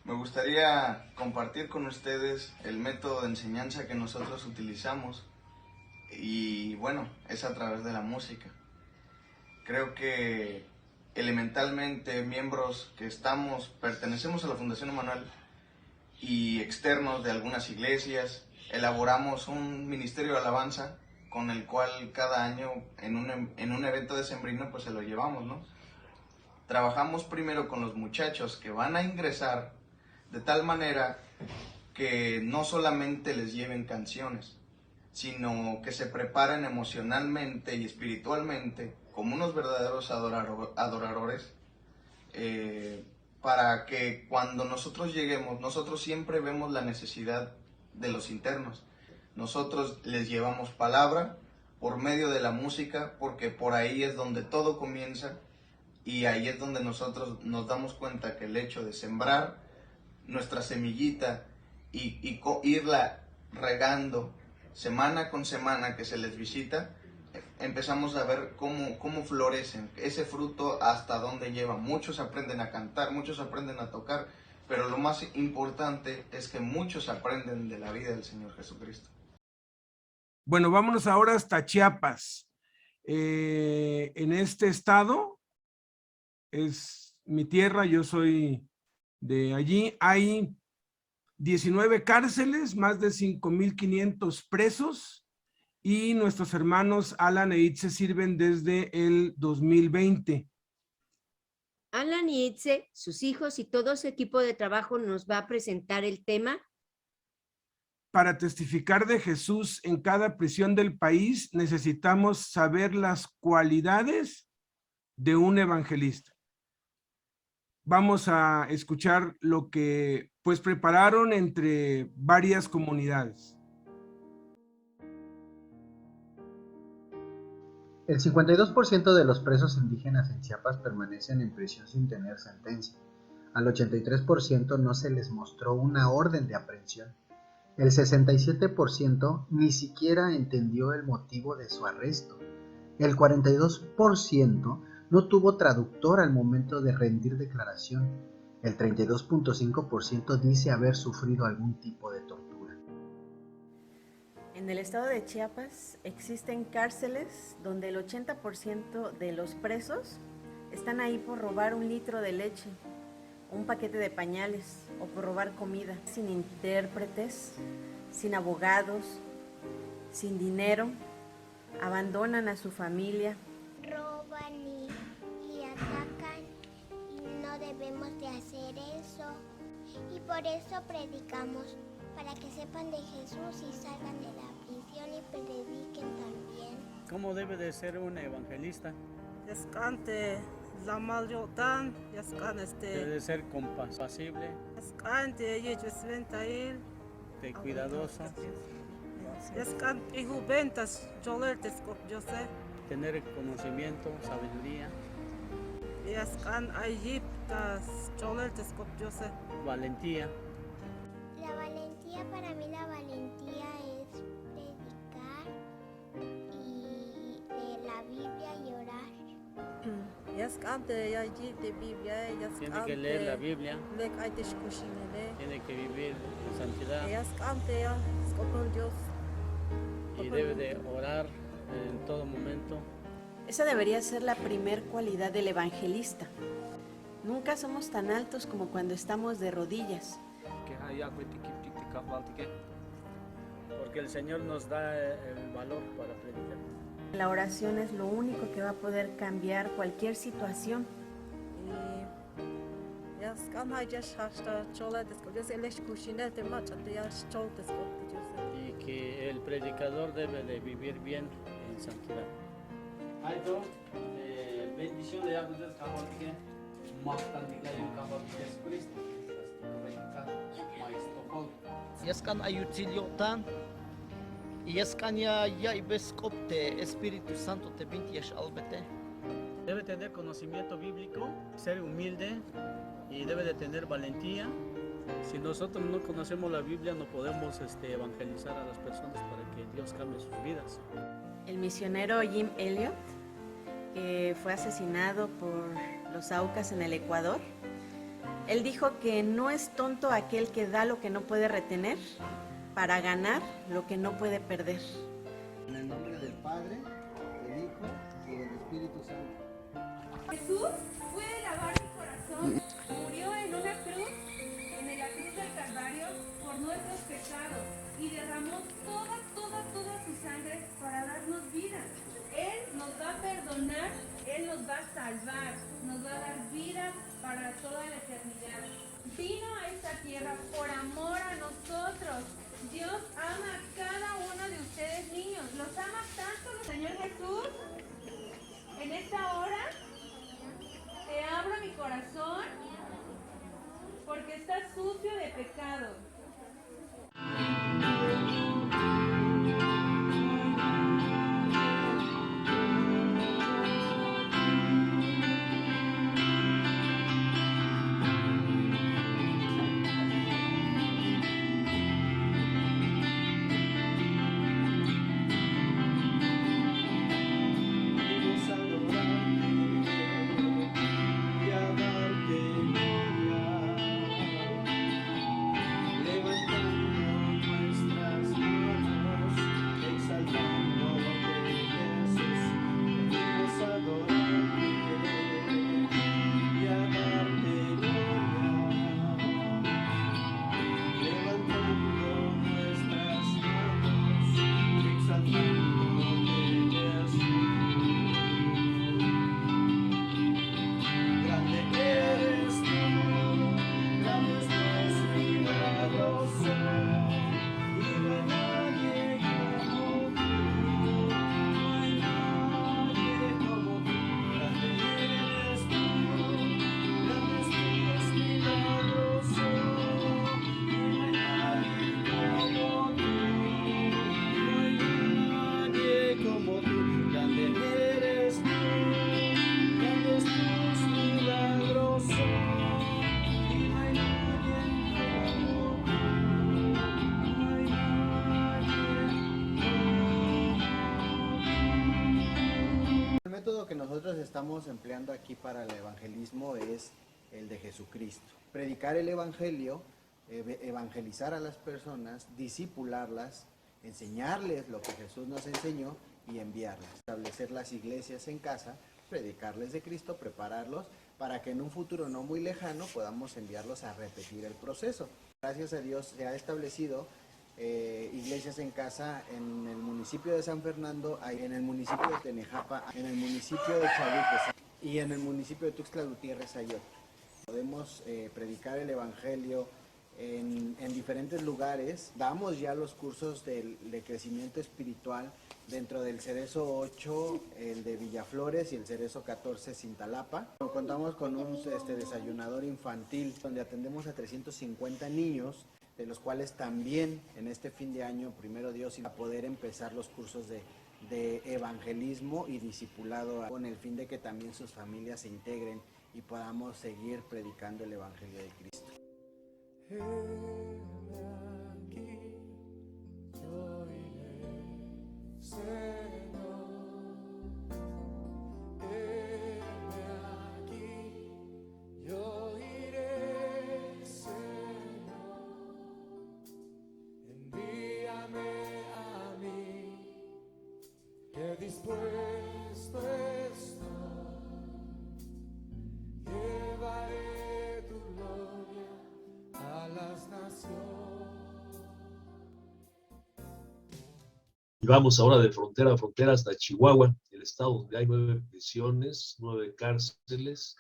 Me gustaría compartir con ustedes el método de enseñanza que nosotros utilizamos, y bueno, es a través de la música. Creo que elementalmente miembros que pertenecemos a la Fundación Emanuel y externos de algunas iglesias, elaboramos un ministerio de alabanza con el cual cada año en un evento decembrino pues se lo llevamos, ¿no? Trabajamos primero con los muchachos que van a ingresar, de tal manera que no solamente les lleven canciones, sino que se preparen emocionalmente y espiritualmente como unos verdaderos adoradores, para que cuando nosotros lleguemos, nosotros siempre vemos la necesidad de los internos. Nosotros les llevamos palabra por medio de la música, porque por ahí es donde todo comienza y ahí es donde nosotros nos damos cuenta que el hecho de sembrar nuestra semillita y irla regando semana con semana que se les visita, empezamos a ver cómo florecen, ese fruto hasta dónde lleva. Muchos aprenden a cantar, muchos aprenden a tocar, pero lo más importante es que muchos aprenden de la vida del Señor Jesucristo. Bueno, vámonos ahora hasta Chiapas. En este estado, es mi tierra, yo soy de allí, hay 19 cárceles, más de 5,500 presos, y nuestros hermanos Alan e Itze sirven desde el 2020. Alan y Itze, sus hijos y todo su equipo de trabajo nos va a presentar el tema. Para testificar de Jesús en cada prisión del país, necesitamos saber las cualidades de un evangelista. Vamos a escuchar lo que pues prepararon entre varias comunidades. El 52% de los presos indígenas en Chiapas permanecen en prisión sin tener sentencia. Al 83% no se les mostró una orden de aprehensión. El 67% ni siquiera entendió el motivo de su arresto. El 42% no tuvo traductor al momento de rendir declaración. El 32.5% dice haber sufrido algún tipo de tortura. En el estado de Chiapas existen cárceles donde el 80% de los presos están ahí por robar 1 litro de leche, un paquete de pañales o por robar comida, sin intérpretes, sin abogados, sin dinero, abandonan a su familia. Roban y atacan y no debemos de hacer eso. Y por eso predicamos, para que sepan de Jesús y salgan de la prisión y prediquen también. ¿Cómo debe de ser un evangelista? Debe de ser compasible, cuidadoso, tener conocimiento, sabiduría, valentía. La valentía, para mí la valentía es predicar y leer la Biblia y orar. Tiene que leer la Biblia, tiene que vivir en santidad y debe de orar en todo momento. Esa debería ser la primer cualidad del evangelista. Nunca somos tan altos como cuando estamos de rodillas. Porque el Señor nos da el valor para predicar. La oración es lo único que va a poder cambiar cualquier situación. Y que el predicador debe de vivir bien en santidad. Bendición de Abdel Kavalike, Mahtandiklayo Kavalike Jesucristo. Yaskan ayutiliotan, Yaskan ya ibescopte, Espíritu Santo te vintias albete. Debe tener conocimiento bíblico, ser humilde y debe de tener valentía. Si nosotros no conocemos la Biblia, no podemos evangelizar a las personas para que Dios cambie sus vidas. El misionero Jim Elliot, que fue asesinado por los Aucas en el Ecuador, él dijo que no es tonto aquel que da lo que no puede retener para ganar lo que no puede perder. En el nombre del Padre, del Hijo y del Espíritu Santo. Jesús puede lavar mi corazón. Murió en una cruz, en la cruz del Calvario, por nuestros pecados y derramó toda su sangre para darnos vida. Él nos va a perdonar, Él nos va a salvar, nos va a dar vida para toda la eternidad. Vino a esta tierra por amor a nosotros. Dios ama a cada uno de ustedes, niños. Los ama tanto, Señor Jesús. En esta hora te abro mi corazón porque está sucio de pecado. estamos empleando aquí para el evangelismo es el de Jesucristo. Predicar el evangelio, evangelizar a las personas, discipularlas, enseñarles lo que Jesús nos enseñó y enviarlas. Establecer las iglesias en casa, predicarles de Cristo, prepararlos para que en un futuro no muy lejano podamos enviarlos a repetir el proceso. Gracias a Dios se ha establecido iglesias en casa en el municipio de San Fernando, en el municipio de Tenejapa, en el municipio de Chalupas y en el municipio de Tuxtla Gutiérrez, Ayot. Podemos predicar el evangelio en diferentes lugares. Damos ya los cursos de crecimiento espiritual dentro del Cerezo 8, el de Villaflores y el Cerezo 14 Cintalapa. Contamos con un desayunador infantil donde atendemos a 350 niños, de los cuales también en este fin de año, primero Dios, a poder empezar los cursos de evangelismo y discipulado con el fin de que también sus familias se integren y podamos seguir predicando el evangelio de Cristo. Dispuesto estoy, llevaré tu gloria a las naciones. Y vamos ahora de frontera a frontera hasta Chihuahua, el estado donde hay 9 prisiones, 9 cárceles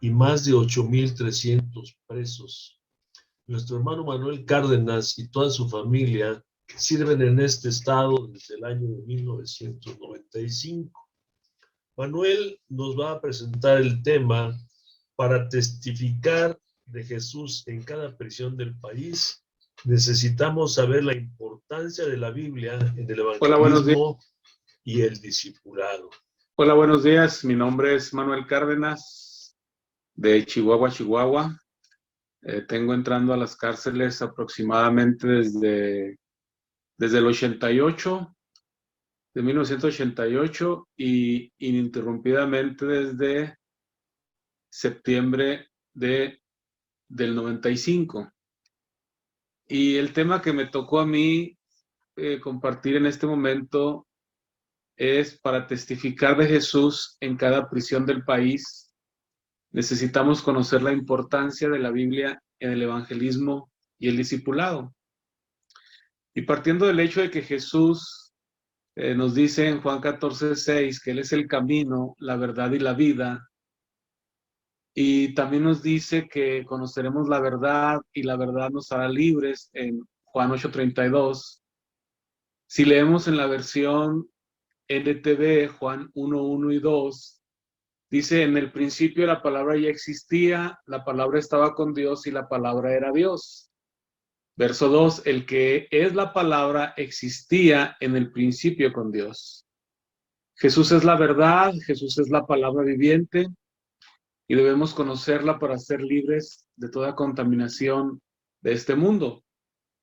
y más de 8,300 presos. Nuestro hermano Manuel Cárdenas y toda su familia sirven en este estado desde el año de 1995. Manuel nos va a presentar el tema para testificar de Jesús en cada prisión del país. Necesitamos saber la importancia de la Biblia en el evangelismo y el discipulado. Hola, buenos días. Mi nombre es Manuel Cárdenas, de Chihuahua, Chihuahua. Tengo entrando a las cárceles aproximadamente desde el 88, de 1988, y ininterrumpidamente desde septiembre del 95. Y el tema que me tocó a mí compartir en este momento es para testificar de Jesús en cada prisión del país. Necesitamos conocer la importancia de la Biblia en el evangelismo y el discipulado. Y partiendo del hecho de que Jesús nos dice en Juan 14:6 que Él es el camino, la verdad y la vida, y también nos dice que conoceremos la verdad y la verdad nos hará libres en Juan 8:32. Si leemos en la versión NTV, Juan 1:1 y 2, dice: en el principio la palabra ya existía, la palabra estaba con Dios y la palabra era Dios. Verso 2, el que es la palabra existía en el principio con Dios. Jesús es la verdad, Jesús es la palabra viviente y debemos conocerla para ser libres de toda contaminación de este mundo.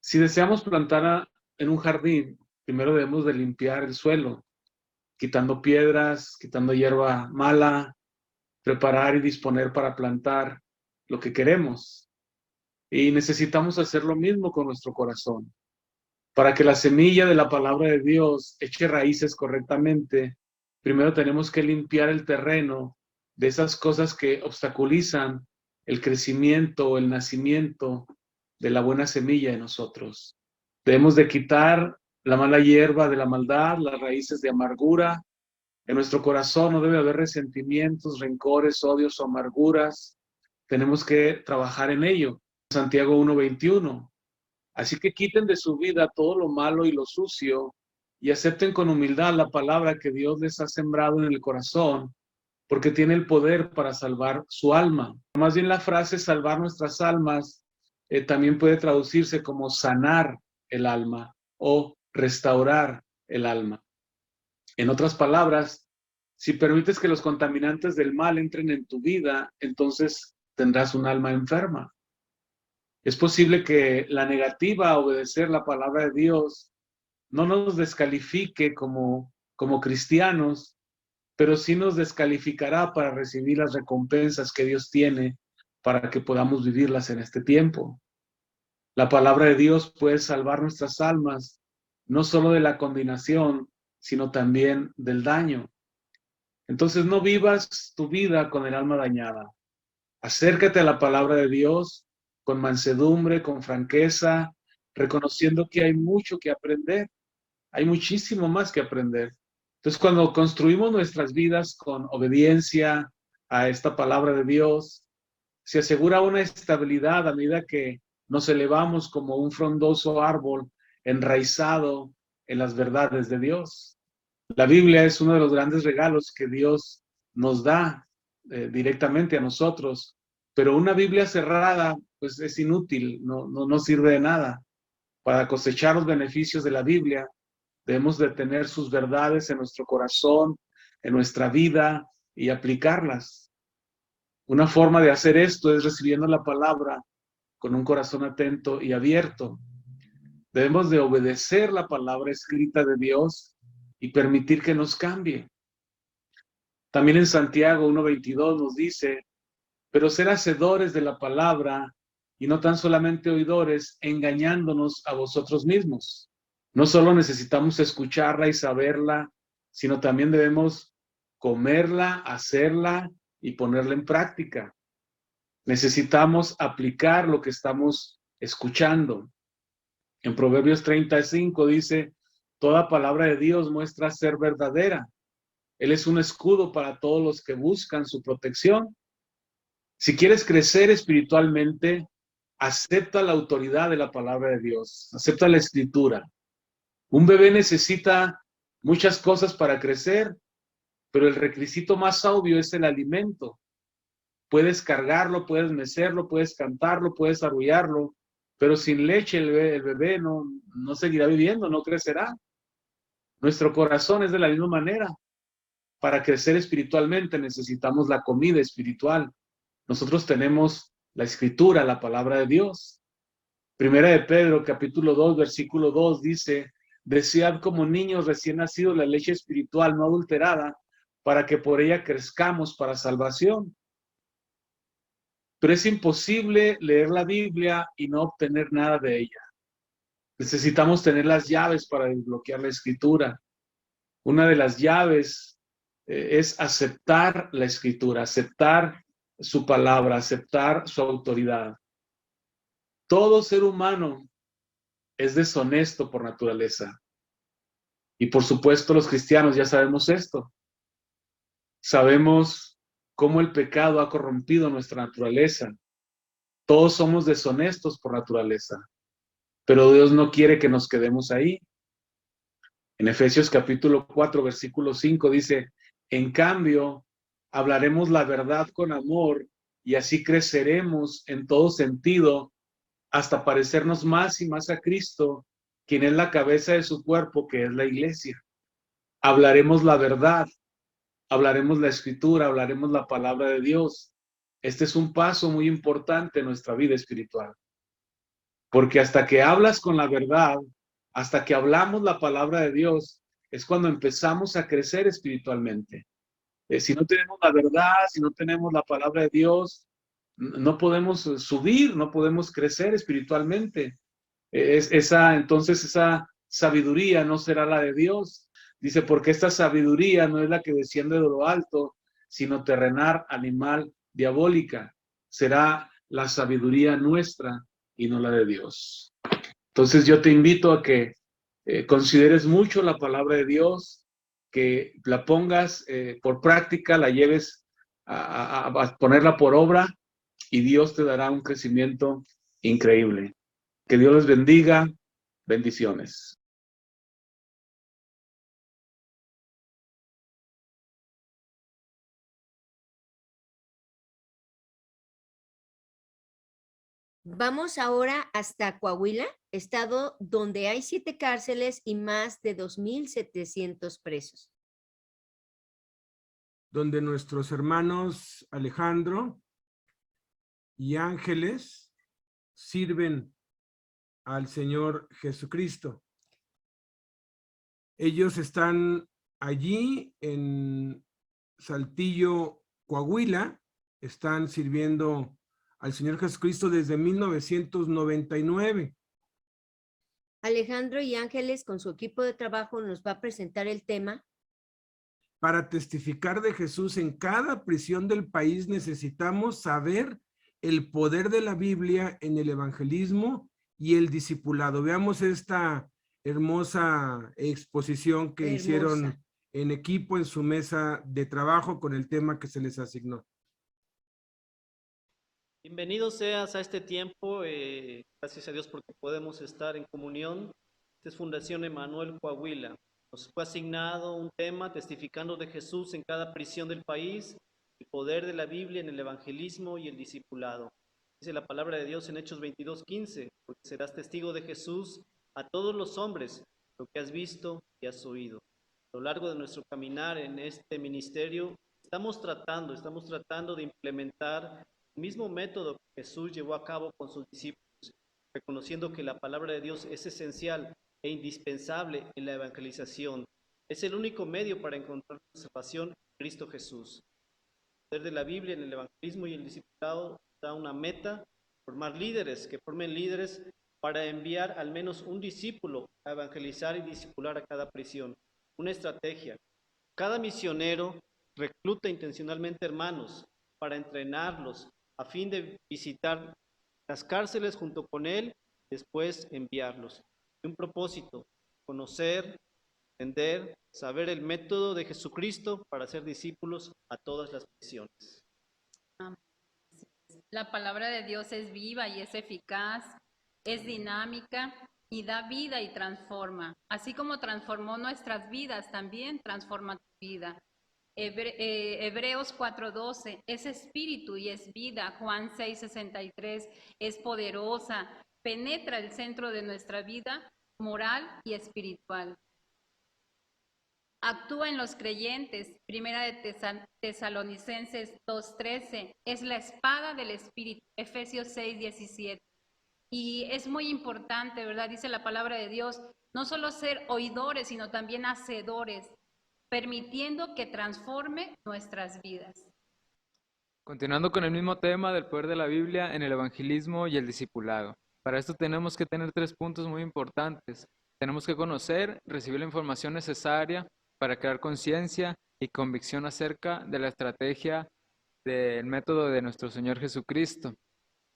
Si deseamos plantar en un jardín, primero debemos de limpiar el suelo, quitando piedras, quitando hierba mala, preparar y disponer para plantar lo que queremos. Y necesitamos hacer lo mismo con nuestro corazón. Para que la semilla de la palabra de Dios eche raíces correctamente, primero tenemos que limpiar el terreno de esas cosas que obstaculizan el crecimiento o el nacimiento de la buena semilla en nosotros. Debemos de quitar la mala hierba de la maldad, las raíces de amargura. En nuestro corazón no debe haber resentimientos, rencores, odios o amarguras. Tenemos que trabajar en ello. Santiago 1:21. Así que quiten de su vida todo lo malo y lo sucio y acepten con humildad la palabra que Dios les ha sembrado en el corazón, porque tiene el poder para salvar su alma. Más bien la frase salvar nuestras almas también puede traducirse como sanar el alma o restaurar el alma. En otras palabras, si permites que los contaminantes del mal entren en tu vida, entonces tendrás un alma enferma. Es posible que la negativa a obedecer la palabra de Dios no nos descalifique como cristianos, pero sí nos descalificará para recibir las recompensas que Dios tiene para que podamos vivirlas en este tiempo. La palabra de Dios puede salvar nuestras almas, no solo de la condenación, sino también del daño. Entonces no vivas tu vida con el alma dañada. Acércate a la palabra de Dios con mansedumbre, con franqueza, reconociendo que hay mucho que aprender. Hay muchísimo más que aprender. Entonces, cuando construimos nuestras vidas con obediencia a esta palabra de Dios, se asegura una estabilidad a medida que nos elevamos como un frondoso árbol enraizado en las verdades de Dios. La Biblia es uno de los grandes regalos que Dios nos da directamente a nosotros, pero una Biblia cerrada pues es inútil, no sirve de nada. Para cosechar los beneficios de la Biblia, debemos de tener sus verdades en nuestro corazón, en nuestra vida y aplicarlas. Una forma de hacer esto es recibiendo la palabra con un corazón atento y abierto. Debemos de obedecer la palabra escrita de Dios y permitir que nos cambie. También en Santiago 1:22 nos dice, pero ser hacedores de la palabra y no tan solamente oidores, engañándonos a vosotros mismos. No solo necesitamos escucharla y saberla, sino también debemos comerla, hacerla y ponerla en práctica. Necesitamos aplicar lo que estamos escuchando. En Proverbios 35 dice, toda palabra de Dios muestra ser verdadera. Él es un escudo para todos los que buscan su protección. Si quieres crecer espiritualmente, acepta la autoridad de la palabra de Dios, acepta la escritura. Un bebé necesita muchas cosas para crecer, pero el requisito más obvio es el alimento. Puedes cargarlo, puedes mecerlo, puedes cantarlo, puedes arrullarlo, pero sin leche el bebé no seguirá viviendo, no crecerá. Nuestro corazón es de la misma manera. Para crecer espiritualmente necesitamos la comida espiritual. Nosotros tenemos la escritura, la palabra de Dios. Primera de Pedro, capítulo 2, versículo 2 dice, desead como niños recién nacidos la leche espiritual no adulterada, para que por ella crezcamos para salvación. Pero es imposible leer la Biblia y no obtener nada de ella. Necesitamos tener las llaves para desbloquear la escritura. Una de las llaves es aceptar la escritura, aceptar su palabra, aceptar su autoridad. Todo ser humano es deshonesto por naturaleza. Y por supuesto los cristianos ya sabemos esto. Sabemos cómo el pecado ha corrompido nuestra naturaleza. Todos somos deshonestos por naturaleza. Pero Dios no quiere que nos quedemos ahí. En Efesios capítulo 4, versículo 5 dice, en cambio, hablaremos la verdad con amor y así creceremos en todo sentido hasta parecernos más y más a Cristo, quien es la cabeza de su cuerpo, que es la iglesia. Hablaremos la verdad, hablaremos la escritura, hablaremos la palabra de Dios. Este es un paso muy importante en nuestra vida espiritual. Porque hasta que hablas con la verdad, hasta que hablamos la palabra de Dios, es cuando empezamos a crecer espiritualmente. Si no tenemos la verdad, si no tenemos la palabra de Dios, no podemos subir, no podemos crecer espiritualmente. Entonces esa sabiduría no será la de Dios. Dice, porque esta sabiduría no es la que desciende de lo alto, sino terrenal, animal, diabólica. Será la sabiduría nuestra y no la de Dios. Entonces yo te invito a que consideres mucho la palabra de Dios, que la pongas por práctica, la lleves a ponerla por obra y Dios te dará un crecimiento increíble. Que Dios les bendiga. Bendiciones. Vamos ahora hasta Coahuila, estado donde hay 7 cárceles y más de 2,700 presos. Donde nuestros hermanos Alejandro y Ángeles sirven al Señor Jesucristo. Ellos están allí en Saltillo, Coahuila, están sirviendo al Señor Jesucristo desde 1999. Alejandro y Ángeles, con su equipo de trabajo, nos va a presentar el tema. Para testificar de Jesús en cada prisión del país necesitamos saber el poder de la Biblia en el evangelismo y el discipulado. Veamos esta hermosa exposición que hicieron en equipo en su mesa de trabajo con el tema que se les asignó. Bienvenido seas a este tiempo, gracias a Dios porque podemos estar en comunión. Esta es Fundación Emanuel Coahuila. Nos fue asignado un tema testificando de Jesús en cada prisión del país, el poder de la Biblia en el evangelismo y el discipulado. Dice la palabra de Dios en Hechos 22:15, porque serás testigo de Jesús a todos los hombres, lo que has visto y has oído. A lo largo de nuestro caminar en este ministerio, estamos tratando de implementar el mismo método que Jesús llevó a cabo con sus discípulos, reconociendo que la palabra de Dios es esencial e indispensable en la evangelización. Es el único medio para encontrar la salvación en Cristo Jesús. El poder de la Biblia en el evangelismo y el discipulado da una meta, formar líderes que formen líderes para enviar al menos un discípulo a evangelizar y discipular a cada prisión. Una estrategia. Cada misionero recluta intencionalmente hermanos para entrenarlos a fin de visitar las cárceles junto con él, después enviarlos. Un propósito, conocer, entender, saber el método de Jesucristo para ser discípulos a todas las prisiones. La palabra de Dios es viva y es eficaz, es dinámica y da vida y transforma. Así como transformó nuestras vidas, también transforma tu vida. Hebreos 4:12 es espíritu y es vida. Juan 6:63 es poderosa, penetra el centro de nuestra vida moral y espiritual. Actúa en los creyentes. Primera de Tesalonicenses 2:13 es la espada del espíritu. Efesios 6:17. Y es muy importante, ¿verdad? Dice la palabra de Dios, no solo ser oidores, sino también hacedores, permitiendo que transforme nuestras vidas. Continuando con el mismo tema del poder de la Biblia en el evangelismo y el discipulado. Para esto tenemos que tener 3 puntos muy importantes. Tenemos que conocer, recibir la información necesaria para crear conciencia y convicción acerca de la estrategia del método de nuestro Señor Jesucristo.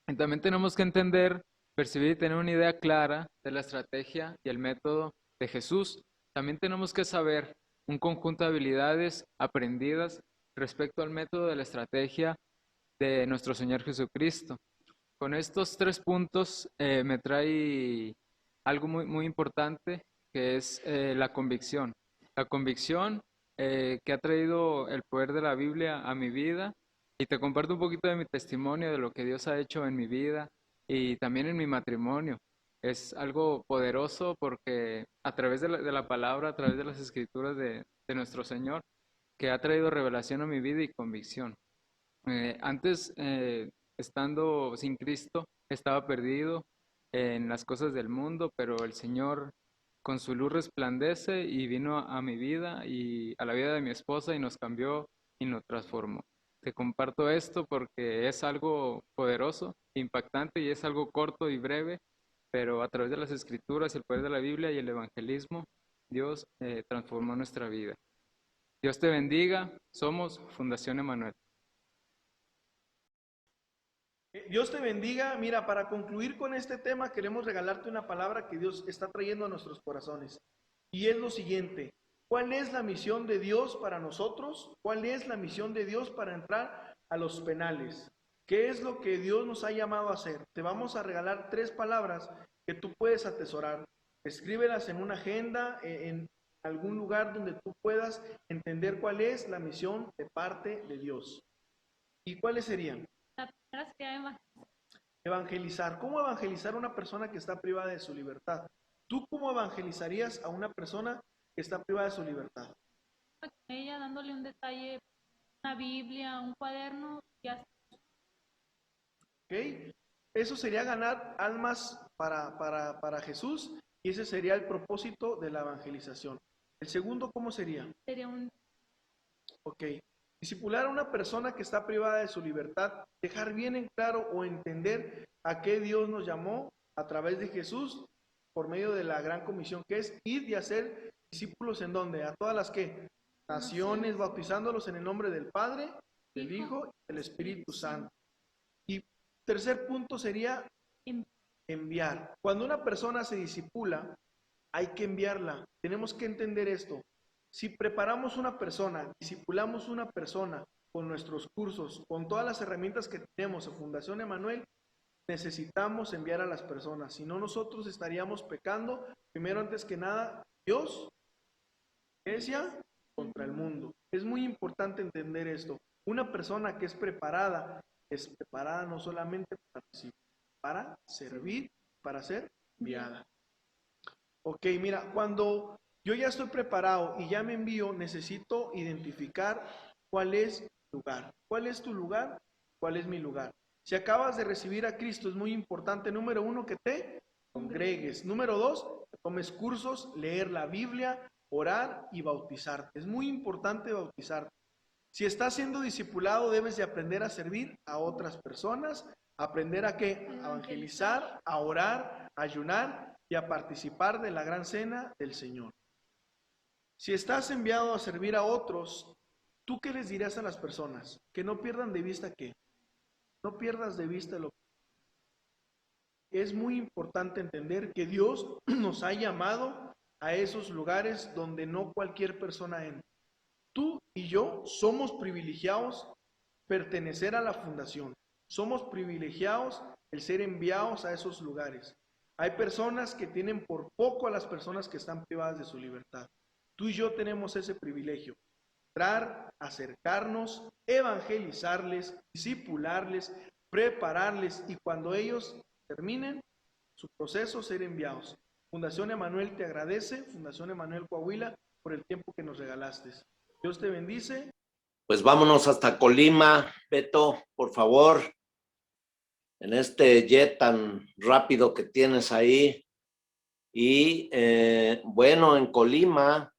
Y también tenemos que entender, percibir y tener una idea clara de la estrategia y el método de Jesús. También tenemos que saber un conjunto de habilidades aprendidas respecto al método de la estrategia de nuestro Señor Jesucristo. Con estos 3 puntos me trae algo muy importante, que es la convicción. La convicción que ha traído el poder de la Biblia a mi vida, y te comparto un poquito de mi testimonio, de lo que Dios ha hecho en mi vida y también en mi matrimonio. Es algo poderoso porque a través de la palabra, a través de las escrituras de nuestro Señor, que ha traído revelación a mi vida y convicción. Antes, estando sin Cristo, estaba perdido en las cosas del mundo, pero el Señor con su luz resplandece y vino a mi vida y a la vida de mi esposa y nos cambió y nos transformó. Te comparto esto porque es algo poderoso, impactante y es algo corto y breve, pero a través de las escrituras, el poder de la Biblia y el evangelismo, Dios transformó nuestra vida. Dios te bendiga. Somos Fundación Emanuel. Dios te bendiga. Mira, para concluir con este tema, queremos regalarte una palabra que Dios está trayendo a nuestros corazones. Y es lo siguiente: ¿cuál es la misión de Dios para nosotros? ¿Cuál es la misión de Dios para entrar a los penales? ¿Qué es lo que Dios nos ha llamado a hacer? Te vamos a regalar 3 palabras que tú puedes atesorar. Escríbelas en una agenda, en algún lugar donde tú puedas entender cuál es la misión de parte de Dios. ¿Y cuáles serían? La primera sería evangelizar. ¿Cómo evangelizar a una persona que está privada de su libertad? ¿Tú cómo evangelizarías a una persona que está privada de su libertad? ella dándole un detalle, una Biblia, un cuaderno, ya. ¿Ok? Eso sería ganar almas para Jesús, y ese sería el propósito de la evangelización. ¿El segundo cómo sería? Sería un... Ok. Discipular a una persona que está privada de su libertad, dejar bien en claro o entender a qué Dios nos llamó a través de Jesús por medio de la gran comisión que es ir y hacer discípulos en donde, a todas las que naciones, bautizándolos en el nombre del Padre, del Hijo y del Espíritu Santo. Y tercer punto sería enviar. Cuando una persona se discipula, hay que enviarla. Tenemos que entender esto. Si preparamos una persona, discipulamos una persona con nuestros cursos, con todas las herramientas que tenemos en Fundación Emanuel, necesitamos enviar a las personas. Si no, nosotros estaríamos pecando, primero, antes que nada, Dios, Iglesia, contra el mundo. Es muy importante entender esto. Una persona que es preparada no solamente para recibir, para servir, para ser enviada. Ok, mira, cuando yo ya estoy preparado y ya me envío, necesito identificar cuál es mi lugar. ¿Cuál es tu lugar? ¿Cuál es mi lugar? Si acabas de recibir a Cristo, es muy importante, número 1, que te congregues. Número 2, que tomes cursos, leer la Biblia, orar y bautizarte. Es muy importante bautizarte. Si estás siendo discipulado, debes de aprender a servir a otras personas, aprender a ¿qué? A evangelizar, a orar, a ayunar y a participar de la gran cena del Señor. Si estás enviado a servir a otros, ¿tú qué les dirás a las personas? Que no pierdan de vista ¿qué? No pierdas de vista lo que es muy importante entender que Dios nos ha llamado a esos lugares donde no cualquier persona entra. Tú y yo somos privilegiados pertenecer a la fundación. Somos privilegiados el ser enviados a esos lugares. Hay personas que tienen por poco a las personas que están privadas de su libertad. Tú y yo tenemos ese privilegio. Entrar, acercarnos, evangelizarles, discipularles, prepararles y cuando ellos terminen su proceso, ser enviados. Fundación Emanuel te agradece, Fundación Emanuel Coahuila, por el tiempo que nos regalaste. Dios te bendice. Pues vámonos hasta Colima, Beto, por favor, en este jet tan rápido que tienes ahí. Y bueno, en Colima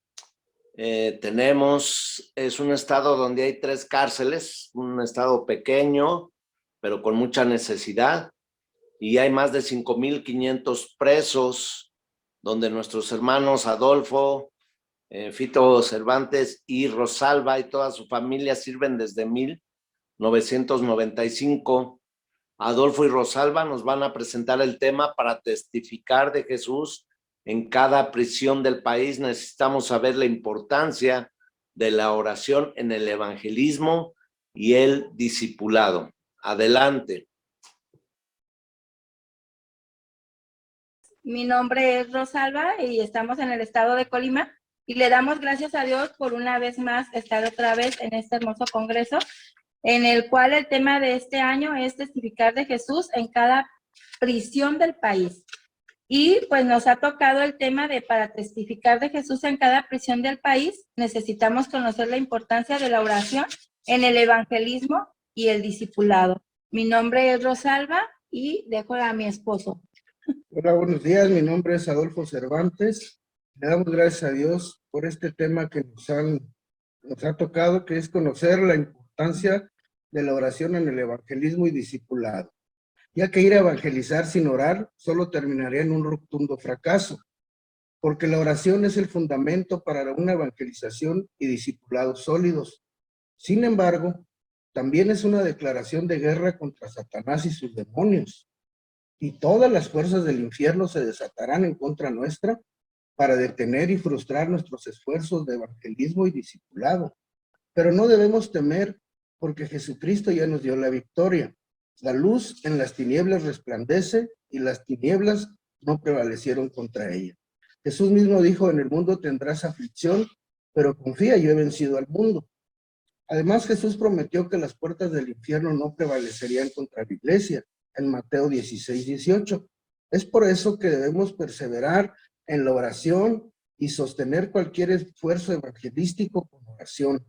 es un estado donde hay 3 cárceles, un estado pequeño, pero con mucha necesidad, y hay más de 5,500 presos, donde nuestros hermanos Adolfo, Fito Cervantes y Rosalba y toda su familia sirven desde 1995. Adolfo y Rosalba nos van a presentar el tema para testificar de Jesús en cada prisión del país. Necesitamos saber la importancia de la oración en el evangelismo y el discipulado. Adelante. Mi nombre es Rosalba y estamos en el estado de Colima y le damos gracias a Dios por una vez más estar otra vez en este hermoso congreso, en el cual el tema de este año es testificar de Jesús en cada prisión del país. Y pues nos ha tocado el tema de para testificar de Jesús en cada prisión del país, necesitamos conocer la importancia de la oración en el evangelismo y el discipulado. Mi nombre es Rosalba y dejo a mi esposo. Hola, buenos días. Mi nombre es Adolfo Cervantes. Le damos gracias a Dios por este tema que nos ha tocado, que es conocer la importancia de la oración en el evangelismo y discipulado. Ya que ir a evangelizar sin orar solo terminaría en un rotundo fracaso, porque la oración es el fundamento para una evangelización y discipulados sólidos. Sin embargo, también es una declaración de guerra contra Satanás y sus demonios, y todas las fuerzas del infierno se desatarán en contra nuestra para detener y frustrar nuestros esfuerzos de evangelismo y discipulado. Pero no debemos temer, porque Jesucristo ya nos dio la victoria. La luz en las tinieblas resplandece y las tinieblas no prevalecieron contra ella. Jesús mismo dijo, en el mundo tendrás aflicción, pero confía, yo he vencido al mundo. Además, Jesús prometió que las puertas del infierno no prevalecerían contra la iglesia, en Mateo 16:18. Es por eso que debemos perseverar en la oración y sostener cualquier esfuerzo evangelístico con oración.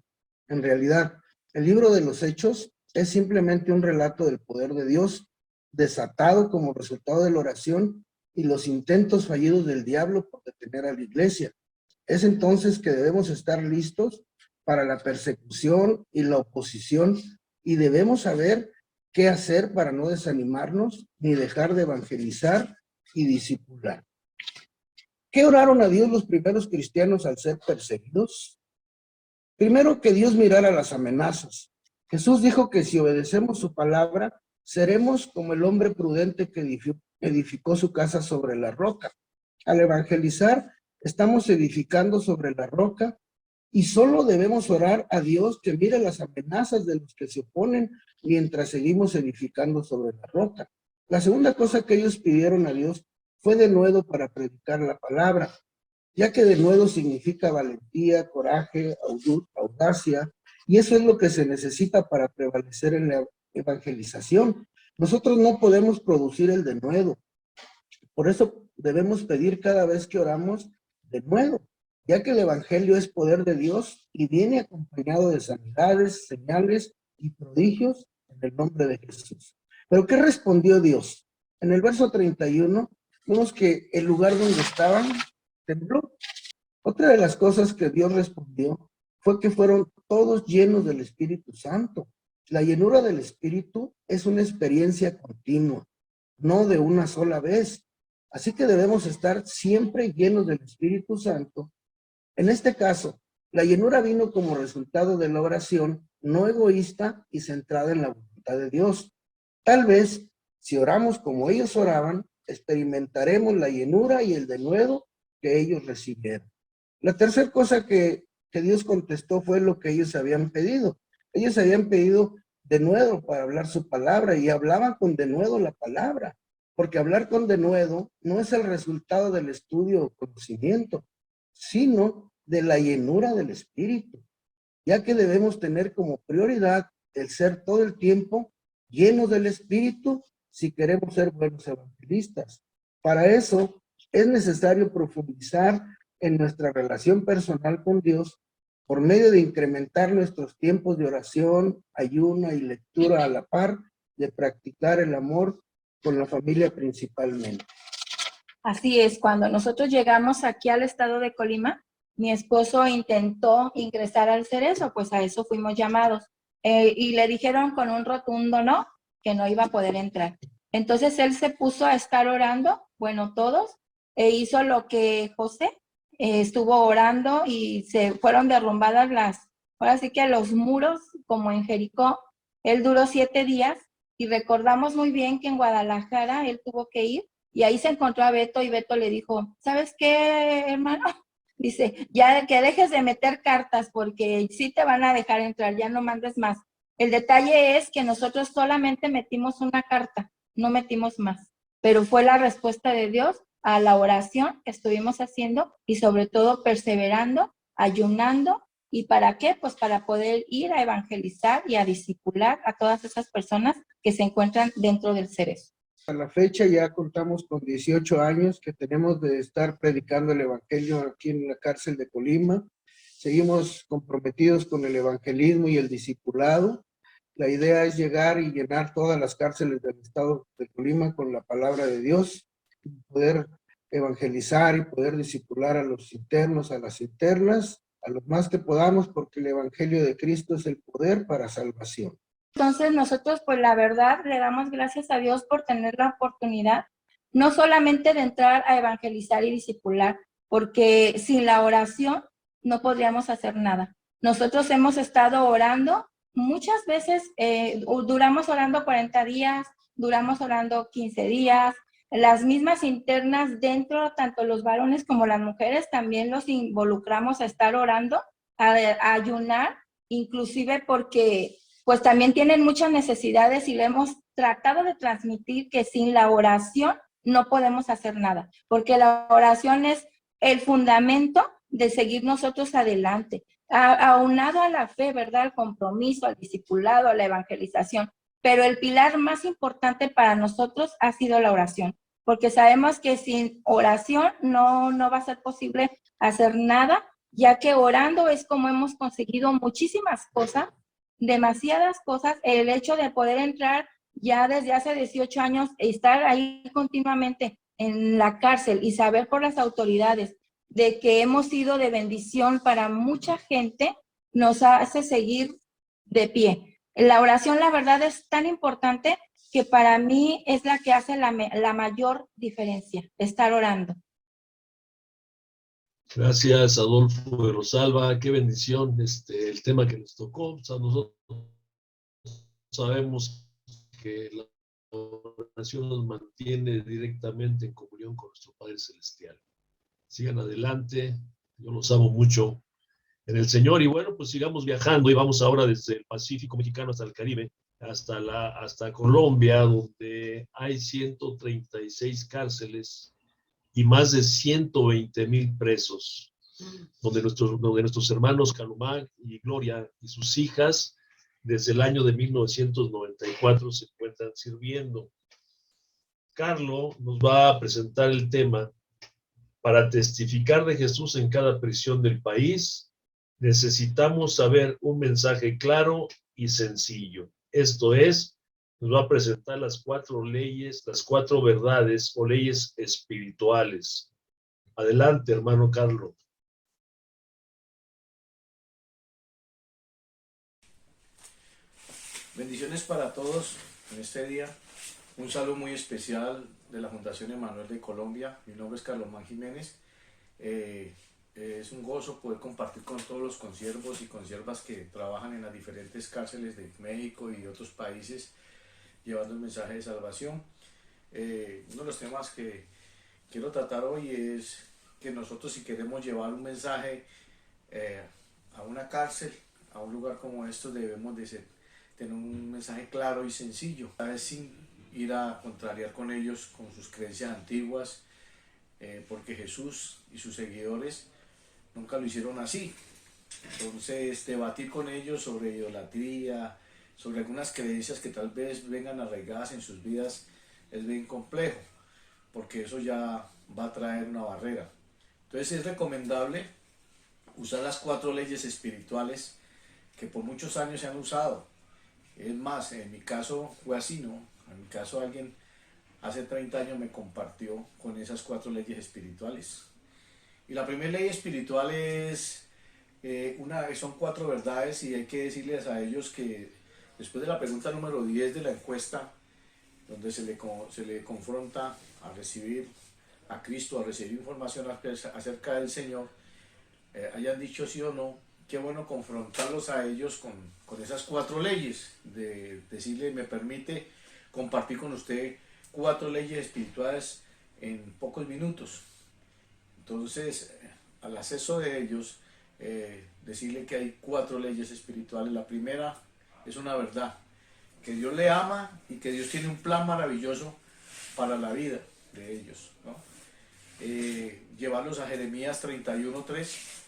En realidad, el libro de los Hechos es simplemente un relato del poder de Dios, desatado como resultado de la oración y los intentos fallidos del diablo por detener a la iglesia. Es entonces que debemos estar listos para la persecución y la oposición, y debemos saber qué hacer para no desanimarnos ni dejar de evangelizar y discipular. ¿Qué oraron a Dios los primeros cristianos al ser perseguidos? Primero, que Dios mirara las amenazas. Jesús dijo que si obedecemos su palabra, seremos como el hombre prudente que edificó su casa sobre la roca. Al evangelizar, estamos edificando sobre la roca y solo debemos orar a Dios que mire las amenazas de los que se oponen mientras seguimos edificando sobre la roca. La segunda cosa que ellos pidieron a Dios fue denuedo para predicar la palabra, ya que denuedo significa valentía, coraje, audacia, y eso es lo que se necesita para prevalecer en la evangelización. Nosotros no podemos producir el denuedo, por eso debemos pedir cada vez que oramos denuedo, ya que el evangelio es poder de Dios y viene acompañado de sanidades, señales y prodigios en el nombre de Jesús. ¿Pero qué respondió Dios? En el verso 31 vemos que el lugar donde estaban tembló. Otra de las cosas que Dios respondió fue que fueron todos llenos del Espíritu Santo. La llenura del Espíritu es una experiencia continua, no de una sola vez. Así que debemos estar siempre llenos del Espíritu Santo. En este caso, la llenura vino como resultado de la oración no egoísta y centrada en la voluntad de Dios. Tal vez, si oramos como ellos oraban, experimentaremos la llenura y el denuedo que ellos recibieron. La tercera cosa que Dios contestó fue lo que ellos habían pedido. Ellos habían pedido denuedo para hablar su palabra y hablaban con denuedo la palabra, porque hablar con denuedo no es el resultado del estudio o conocimiento, sino de la llenura del Espíritu, ya que debemos tener como prioridad el ser todo el tiempo llenos del Espíritu si queremos ser buenos evangelistas. Para eso es necesario profundizar en nuestra relación personal con Dios por medio de incrementar nuestros tiempos de oración, ayuno y lectura a la par de practicar el amor con la familia principalmente. Así es, cuando nosotros llegamos aquí al estado de Colima, mi esposo intentó ingresar al Cerezo, pues a eso fuimos llamados, y le dijeron con un rotundo no, que no iba a poder entrar. Entonces él se puso a estar orando, bueno, todos, e hizo lo que José estuvo orando y se fueron derrumbadas ahora sí que los muros, como en Jericó. Él duró 7 días y recordamos muy bien que en Guadalajara él tuvo que ir y ahí se encontró a Beto y Beto le dijo, ¿sabes qué, hermano? Dice, ya que dejes de meter cartas porque sí te van a dejar entrar, ya no mandes más. El detalle es que nosotros solamente metimos una carta, no metimos más, pero fue la respuesta de Dios a la oración que estuvimos haciendo y sobre todo perseverando, ayunando. ¿Y para qué? Pues para poder ir a evangelizar y a discipular a todas esas personas que se encuentran dentro del Cerezo. A la fecha ya contamos con 18 años que tenemos de estar predicando el evangelio aquí en la cárcel de Colima. Seguimos comprometidos con el evangelismo y el discipulado. La idea es llegar y llenar todas las cárceles del estado de Colima con la palabra de Dios, y poder evangelizar y poder discipular a los internos, a las internas, a los más que podamos, porque el evangelio de Cristo es el poder para salvación. Entonces nosotros pues la verdad le damos gracias a Dios por tener la oportunidad, no solamente de entrar a evangelizar y discipular, porque sin la oración no podríamos hacer nada. Nosotros hemos estado orando, muchas veces duramos orando 40 días, duramos orando 15 días, las mismas internas dentro, tanto los varones como las mujeres, también los involucramos a estar orando, a ayunar, inclusive porque pues también tienen muchas necesidades y le hemos tratado de transmitir que sin la oración no podemos hacer nada, porque la oración es el fundamento de seguir nosotros adelante, aunado a la fe, ¿verdad? Al compromiso, al discipulado, a la evangelización, pero el pilar más importante para nosotros ha sido la oración, porque sabemos que sin oración no va a ser posible hacer nada, ya que orando es como hemos conseguido muchísimas cosas, demasiadas cosas. El hecho de poder entrar ya desde hace 18 años, estar ahí continuamente en la cárcel y saber por las autoridades de que hemos sido de bendición para mucha gente, nos hace seguir de pie. La oración, la verdad, es tan importante que para mí es la que hace la mayor diferencia, estar orando. Gracias, Adolfo de Rosalba. Qué bendición el tema que nos tocó. O sea, nosotros sabemos que la oración nos mantiene directamente en comunión con nuestro Padre Celestial. Sigan adelante. Yo los amo mucho en el Señor. Y bueno, pues sigamos viajando y vamos ahora desde el Pacífico mexicano hasta el Caribe, hasta Colombia, donde hay 136 cárceles y más de 120,000 presos, donde nuestros hermanos Calumán y Gloria y sus hijas desde el año de 1994 se encuentran sirviendo. Carlos nos va a presentar el tema: para testificar de Jesús en cada prisión del país, necesitamos saber un mensaje claro y sencillo. Esto es, nos va a presentar las 4 leyes, las 4 verdades o leyes espirituales. Adelante, hermano Carlos. Bendiciones para todos en este día. Un saludo muy especial de la Fundación Emanuel de Colombia. Mi nombre es Carlomán Jiménez. Es un gozo poder compartir con todos los consiervos y consiervas que trabajan en las diferentes cárceles de México y otros países, llevando el mensaje de salvación. Uno de los temas que quiero tratar hoy es que nosotros, si queremos llevar un mensaje a una cárcel, a un lugar como esto, debemos de tener un mensaje claro y sencillo, a veces sin ir a contrariar con ellos, con sus creencias antiguas, porque Jesús y sus seguidores nunca lo hicieron así. Entonces, debatir con ellos sobre idolatría, sobre algunas creencias que tal vez vengan arraigadas en sus vidas, es bien complejo, porque eso ya va a traer una barrera. Entonces, es recomendable usar las 4 leyes espirituales que por muchos años se han usado. Es más, en mi caso fue así, ¿no? En mi caso alguien hace 30 años me compartió con esas 4 leyes espirituales. Y la primera ley espiritual es, son 4 verdades, y hay que decirles a ellos que después de la pregunta número 10 de la encuesta, donde se le confronta a recibir a Cristo, a recibir información acerca del Señor, hayan dicho sí o no. Qué bueno confrontarlos a ellos con esas 4 leyes, de decirle, me permite compartir con usted 4 leyes espirituales en pocos minutos. Entonces, al acceso de ellos, decirle que hay 4 leyes espirituales. La primera es una verdad, que Dios le ama y que Dios tiene un plan maravilloso para la vida de ellos, ¿no? Llevarlos a Jeremías 31:3,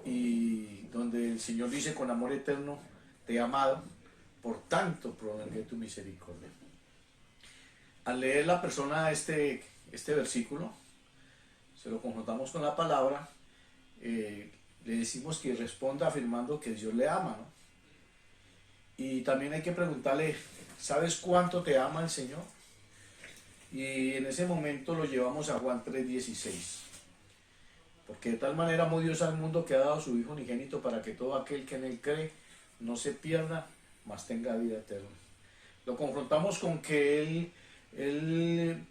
y donde el Señor dice, con amor eterno te he amado, por tanto prolongué tu misericordia. Al leer la persona este versículo, se lo confrontamos con la palabra, le decimos que responda afirmando que Dios le ama, ¿no? Y también hay que preguntarle, ¿sabes cuánto te ama el Señor? Y en ese momento lo llevamos a Juan 3:16. Porque de tal manera amó Dios al mundo que ha dado a su Hijo unigénito, para que todo aquel que en él cree no se pierda, mas tenga vida eterna. Lo confrontamos con que él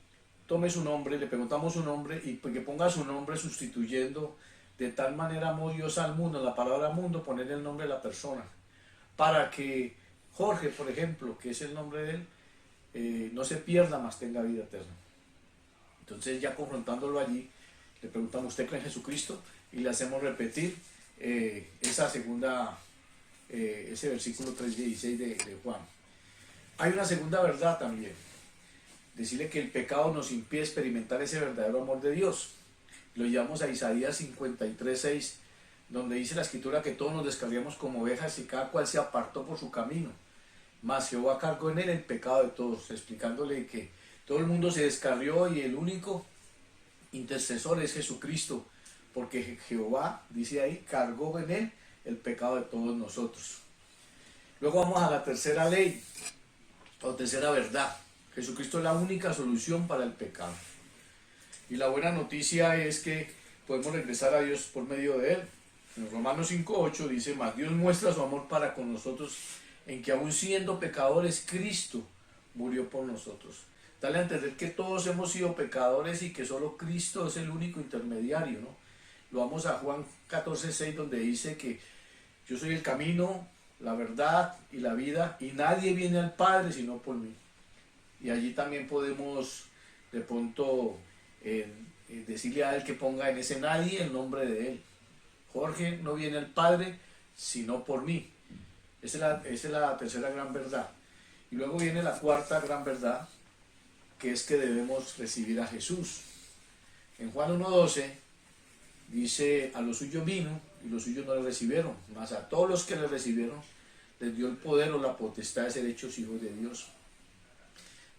tome su nombre, le preguntamos su nombre y que ponga su nombre sustituyendo, de tal manera amó Dios al mundo, la palabra mundo, poner el nombre de la persona, para que Jorge, por ejemplo, que es el nombre de él, no se pierda, mas tenga vida eterna. Entonces, ya confrontándolo allí, le preguntamos, ¿usted cree en Jesucristo? Y le hacemos repetir ese versículo 3:16 de Juan. Hay una segunda verdad también. Decirle que el pecado nos impide experimentar ese verdadero amor de Dios. Lo llevamos a Isaías 53:6, donde dice la Escritura que todos nos descarriamos como ovejas y cada cual se apartó por su camino. Mas Jehová cargó en él el pecado de todos, explicándole que todo el mundo se descarrió y el único intercesor es Jesucristo, porque Jehová, dice ahí, cargó en él el pecado de todos nosotros. Luego vamos a la tercera ley, o tercera verdad. Jesucristo es la única solución para el pecado. Y la buena noticia es que podemos regresar a Dios por medio de él. En Romanos 5:8 dice, mas Dios muestra su amor para con nosotros en que aún siendo pecadores, Cristo murió por nosotros. Dale a entender que todos hemos sido pecadores y que solo Cristo es el único intermediario, ¿no? Lo vamos a Juan 14:6, donde dice que yo soy el camino, la verdad y la vida, y nadie viene al Padre sino por mí. Y allí también podemos de pronto decirle a él que ponga en ese nadie el nombre de él. Jorge no viene al Padre sino por mí. Esa es la tercera gran verdad. Y luego viene la cuarta gran verdad, que es que debemos recibir a Jesús. En Juan 1:12 dice, a los suyos vino y los suyos no le recibieron, mas a todos los que le recibieron les dio el poder o la potestad de ser hechos hijos de Dios,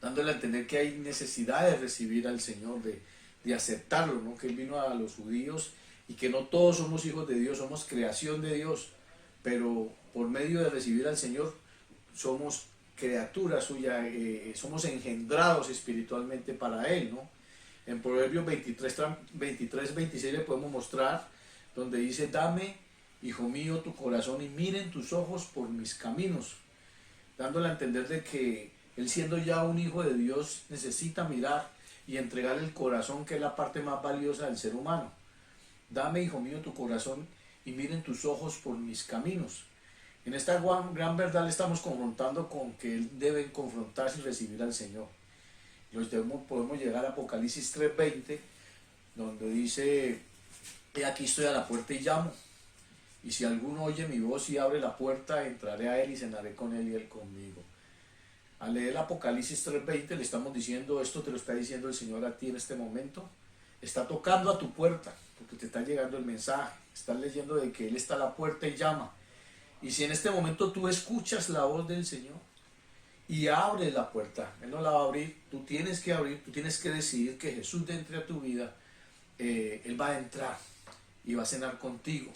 dándole a entender que hay necesidad de recibir al Señor, de aceptarlo, ¿no? Que Él vino a los judíos y que no todos somos hijos de Dios, somos creación de Dios, pero por medio de recibir al Señor somos criaturas suyas, somos engendrados espiritualmente para Él, ¿no? En Proverbios 23:26 le podemos mostrar, donde dice, dame, hijo mío, tu corazón y miren tus ojos por mis caminos, dándole a entender de que él, siendo ya un hijo de Dios, necesita mirar y entregar el corazón, que es la parte más valiosa del ser humano. Dame, hijo mío, tu corazón y miren tus ojos por mis caminos. En esta gran verdad le estamos confrontando con que él debe confrontarse y recibir al Señor. Podemos llegar a Apocalipsis 3:20, donde dice, he aquí estoy a la puerta y llamo, y si alguno oye mi voz y abre la puerta, entraré a él y cenaré con él y él conmigo. Al leer el Apocalipsis 3:20 le estamos diciendo, esto te lo está diciendo el Señor a ti en este momento, está tocando a tu puerta, porque te está llegando el mensaje, estás leyendo de que Él está a la puerta y llama. Y si en este momento tú escuchas la voz del Señor y abres la puerta, Él no la va a abrir, tú tienes que decidir que Jesús entre a tu vida, Él va a entrar y va a cenar contigo.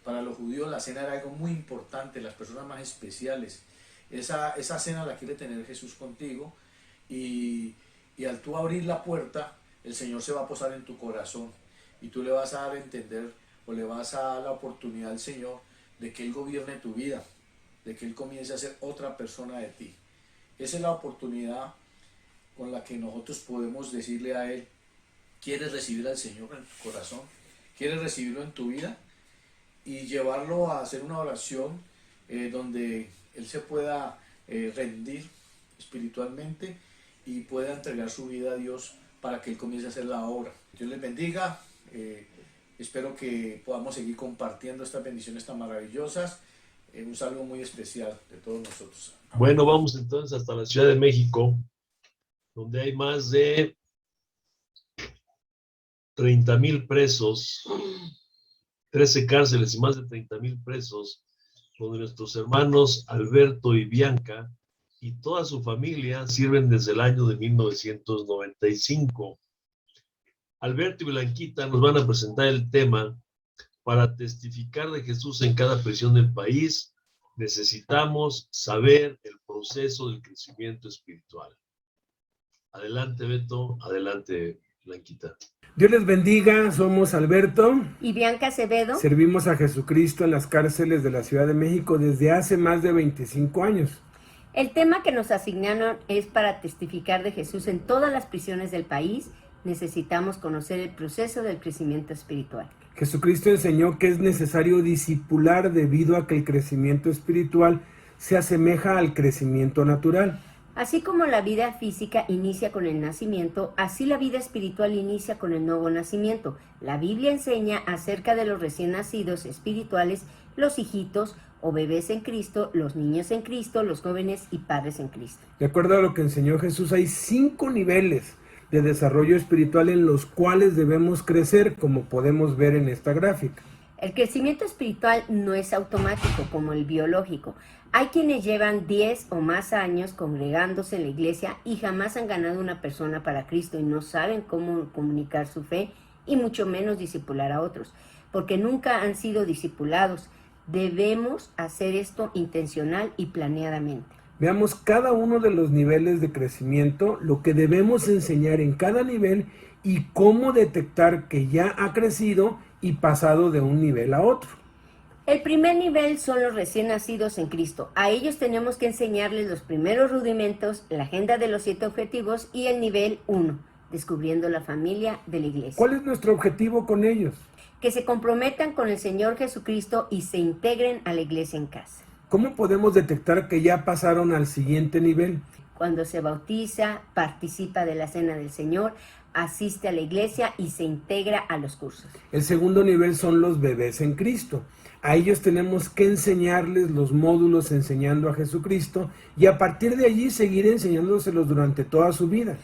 Para los judíos la cena era algo muy importante, las personas más especiales. Esa cena la quiere tener Jesús contigo, y al tú abrir la puerta, el Señor se va a posar en tu corazón y tú le vas a dar a entender, o le vas a dar la oportunidad al Señor de que Él gobierne tu vida, de que Él comience a ser otra persona de ti. Esa es la oportunidad con la que nosotros podemos decirle a Él, ¿quieres recibir al Señor en tu corazón? ¿Quieres recibirlo en tu vida? Y llevarlo a hacer una oración donde Él se pueda rendir espiritualmente y pueda entregar su vida a Dios para que Él comience a hacer la obra. Dios les bendiga. Espero que podamos seguir compartiendo estas bendiciones tan maravillosas. Un saludo muy especial de todos nosotros. Bueno, vamos entonces hasta la Ciudad de México, donde hay más de 30,000 presos, 13 cárceles y más de 30,000 presos, donde nuestros hermanos Alberto y Bianca y toda su familia sirven desde el año de 1995. Alberto y Blanquita nos van a presentar el tema para testificar de Jesús en cada prisión del país. Necesitamos saber el proceso del crecimiento espiritual. Adelante, Beto. Adelante, Blanquita. Dios les bendiga, somos Alberto y Bianca Acevedo. Servimos a Jesucristo en las cárceles de la Ciudad de México desde hace más de 25 años. El tema que nos asignaron es para testificar de Jesús en todas las prisiones del país. Necesitamos conocer el proceso del crecimiento espiritual. Jesucristo enseñó que es necesario discipular debido a que el crecimiento espiritual se asemeja al crecimiento natural. Así como la vida física inicia con el nacimiento, así la vida espiritual inicia con el nuevo nacimiento. La Biblia enseña acerca de los recién nacidos espirituales, los hijitos o bebés en Cristo, los niños en Cristo, los jóvenes y padres en Cristo. De acuerdo a lo que enseñó Jesús, hay 5 niveles de desarrollo espiritual en los cuales debemos crecer, como podemos ver en esta gráfica. El crecimiento espiritual no es automático como el biológico. Hay quienes llevan 10 o más años congregándose en la iglesia y jamás han ganado una persona para Cristo y no saben cómo comunicar su fe y mucho menos discipular a otros, porque nunca han sido discipulados. Debemos hacer esto intencional y planeadamente. veamos cada uno de los niveles de crecimiento, lo que debemos enseñar en cada nivel y cómo detectar que ya ha crecido y pasado de un nivel a otro. El primer nivel son los recién nacidos en Cristo. A ellos tenemos que enseñarles los primeros rudimentos, la agenda de los 7 objetivos y el nivel 1, descubriendo la familia de la iglesia. ¿Cuál es nuestro objetivo con ellos? Que se comprometan con el Señor Jesucristo y se integren a la iglesia en casa. ¿Cómo podemos detectar que ya pasaron al siguiente nivel? Cuando se bautiza, participa de la cena del Señor, asiste a la iglesia y se integra a los cursos. El segundo nivel son los bebés en Cristo. A ellos tenemos que enseñarles los módulos enseñando a Jesucristo y a partir de allí seguir enseñándoselos durante toda su vida.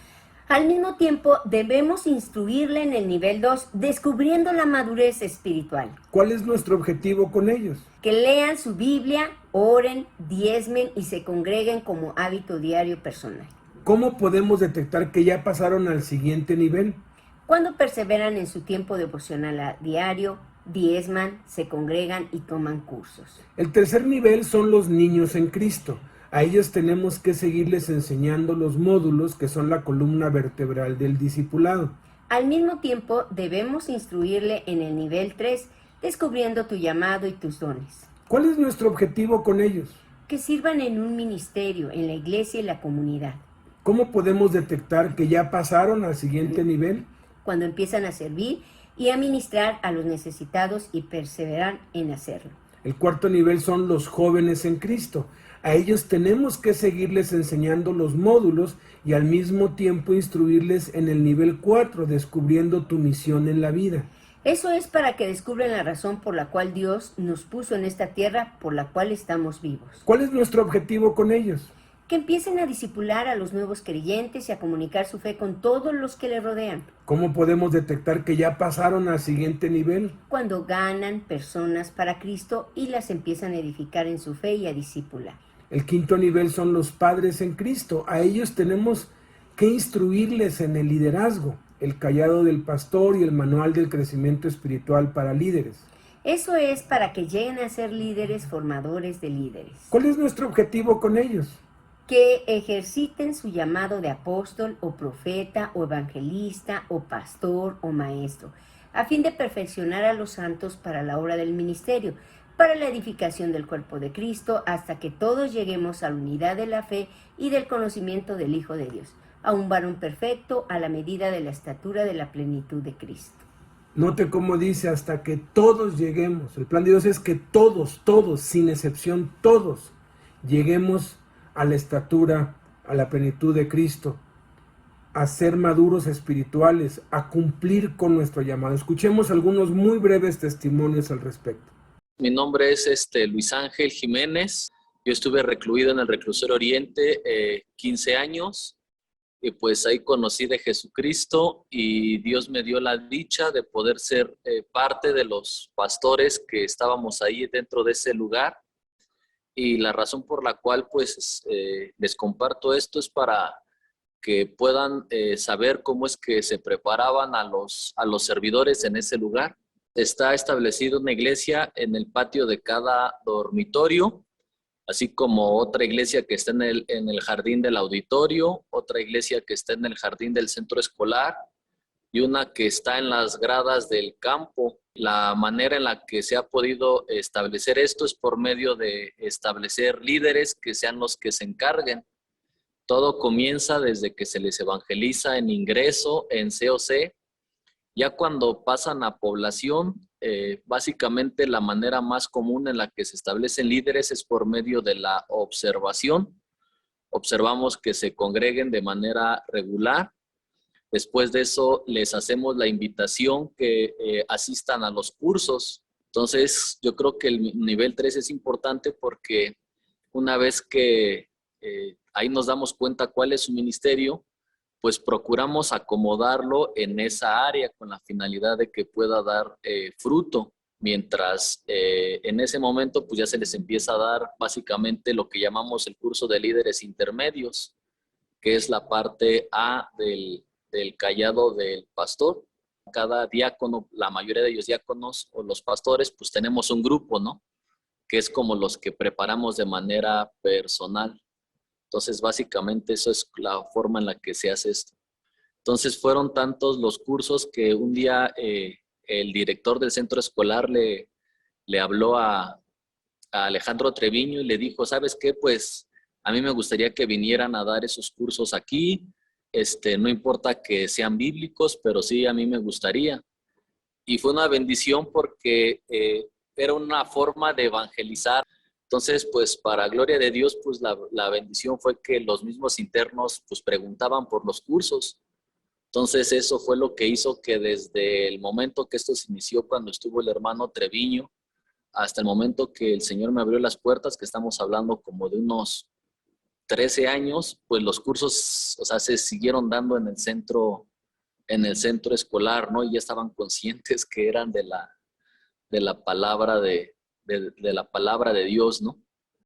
Al mismo tiempo, debemos instruirle en el nivel 2, descubriendo la madurez espiritual. ¿Cuál es nuestro objetivo con ellos? Que lean su Biblia, oren, diezmen y se congreguen como hábito diario personal. ¿Cómo podemos detectar que ya pasaron al siguiente nivel? Cuando perseveran en su tiempo devocional a diario, diezman, se congregan y toman cursos. El tercer nivel son los niños en Cristo. A ellos tenemos que seguirles enseñando los módulos que son la columna vertebral del discipulado. Al mismo tiempo, debemos instruirle en el nivel 3, descubriendo tu llamado y tus dones. ¿Cuál es nuestro objetivo con ellos? Que sirvan en un ministerio, en la iglesia y la comunidad. ¿Cómo podemos detectar que ya pasaron al siguiente nivel? Cuando empiezan a servir y a ministrar a los necesitados y perseveran en hacerlo. El cuarto nivel son los jóvenes en Cristo. A ellos tenemos que seguirles enseñando los módulos y al mismo tiempo instruirles en el nivel 4, descubriendo tu misión en la vida. Eso es para que descubran la razón por la cual Dios nos puso en esta tierra, por la cual estamos vivos. ¿Cuál es nuestro objetivo con ellos? Que empiecen a discipular a los nuevos creyentes y a comunicar su fe con todos los que le rodean. ¿Cómo podemos detectar que ya pasaron al siguiente nivel? Cuando ganan personas para Cristo y las empiezan a edificar en su fe y a discipular. El quinto nivel son los padres en Cristo. A ellos tenemos que instruirles en el liderazgo, el callado del pastor y el manual del crecimiento espiritual para líderes. Eso es para que lleguen a ser líderes formadores de líderes. ¿Cuál es nuestro objetivo con ellos? Que ejerciten su llamado de apóstol o profeta o evangelista o pastor o maestro, a fin de perfeccionar a los santos para la obra del ministerio, para la edificación del cuerpo de Cristo, hasta que todos lleguemos a la unidad de la fe y del conocimiento del Hijo de Dios, a un varón perfecto a la medida de la estatura de la plenitud de Cristo. Note cómo dice, hasta que todos lleguemos. El plan de Dios es que todos, sin excepción, todos lleguemos a la estatura, a la plenitud de Cristo, a ser maduros espirituales, a cumplir con nuestro llamado. Escuchemos algunos muy breves testimonios al respecto. Mi nombre es Luis Ángel Jiménez. Yo estuve recluido en el Reclusorio Oriente 15 años y pues ahí conocí de Jesucristo y Dios me dio la dicha de poder ser parte de los pastores que estábamos ahí dentro de ese lugar. Y la razón por la cual pues les comparto esto es para que puedan saber cómo es que se preparaban a los servidores en ese lugar. Está establecida una iglesia en el patio de cada dormitorio, así como otra iglesia que está en el jardín del auditorio, otra iglesia que está en el jardín del centro escolar y una que está en las gradas del campo. La manera en la que se ha podido establecer esto es por medio de establecer líderes que sean los que se encarguen. Todo comienza desde que se les evangeliza en ingreso, en COC. Ya cuando pasan a población, básicamente la manera más común en la que se establecen líderes es por medio de la observación. Observamos que se congreguen de manera regular. Después de eso les hacemos la invitación que asistan a los cursos. Entonces yo creo que el nivel 3 es importante porque una vez que ahí nos damos cuenta cuál es su ministerio, pues procuramos acomodarlo en esa área con la finalidad de que pueda dar fruto, mientras en ese momento pues ya se les empieza a dar básicamente lo que llamamos el curso de líderes intermedios, que es la parte A del callado del pastor. Cada diácono, la mayoría de ellos diáconos o los pastores, pues tenemos un grupo, ¿no? Que es como los que preparamos de manera personal. Entonces, básicamente, eso es la forma en la que se hace esto. Entonces, fueron tantos los cursos que un día el director del centro escolar le habló a Alejandro Treviño y le dijo, ¿sabes qué? Pues a mí me gustaría que vinieran a dar esos cursos aquí. No importa que sean bíblicos, pero sí a mí me gustaría. Y fue una bendición porque era una forma de evangelizar. Entonces, pues para gloria de Dios, pues la bendición fue que los mismos internos pues preguntaban por los cursos. Entonces eso fue lo que hizo que desde el momento que esto se inició, cuando estuvo el hermano Treviño, hasta el momento que el Señor me abrió las puertas, que estamos hablando como de unos 13 años, pues los cursos, o sea, se siguieron dando en el centro escolar, ¿no? Y ya estaban conscientes que eran de la palabra de la palabra de Dios, ¿no?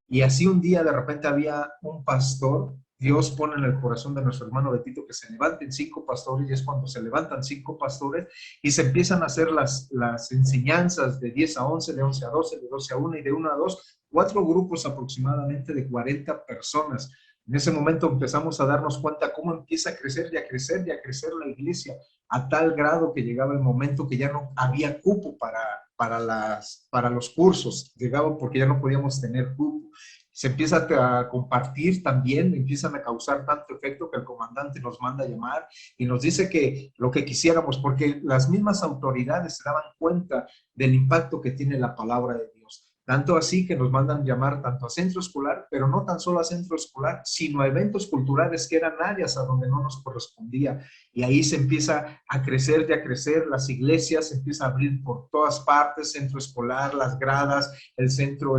Y así un día de repente había un pastor. Dios pone en el corazón de nuestro hermano Betito que se levanten 5 pastores, y es cuando se levantan 5 pastores y se empiezan a hacer las enseñanzas de 10 a 11, de 11 a 12, de 12 a 1 y de 1 a 2, 4 grupos aproximadamente de 40 personas. En ese momento empezamos a darnos cuenta cómo empieza a crecer y a crecer y a crecer la iglesia, a tal grado que llegaba el momento que ya no había cupo para los cursos, llegaba porque ya no podíamos tener cupo. Se empieza a compartir también, empiezan a causar tanto efecto que el comandante nos manda a llamar y nos dice que lo que quisiéramos, porque las mismas autoridades se daban cuenta del impacto que tiene la palabra de Dios. Tanto así que nos mandan llamar tanto a centro escolar, pero no tan solo a centro escolar, sino a eventos culturales que eran áreas a donde no nos correspondía. Y ahí se empieza a crecer y a crecer, las iglesias se empieza a abrir por todas partes, centro escolar, las gradas, el centro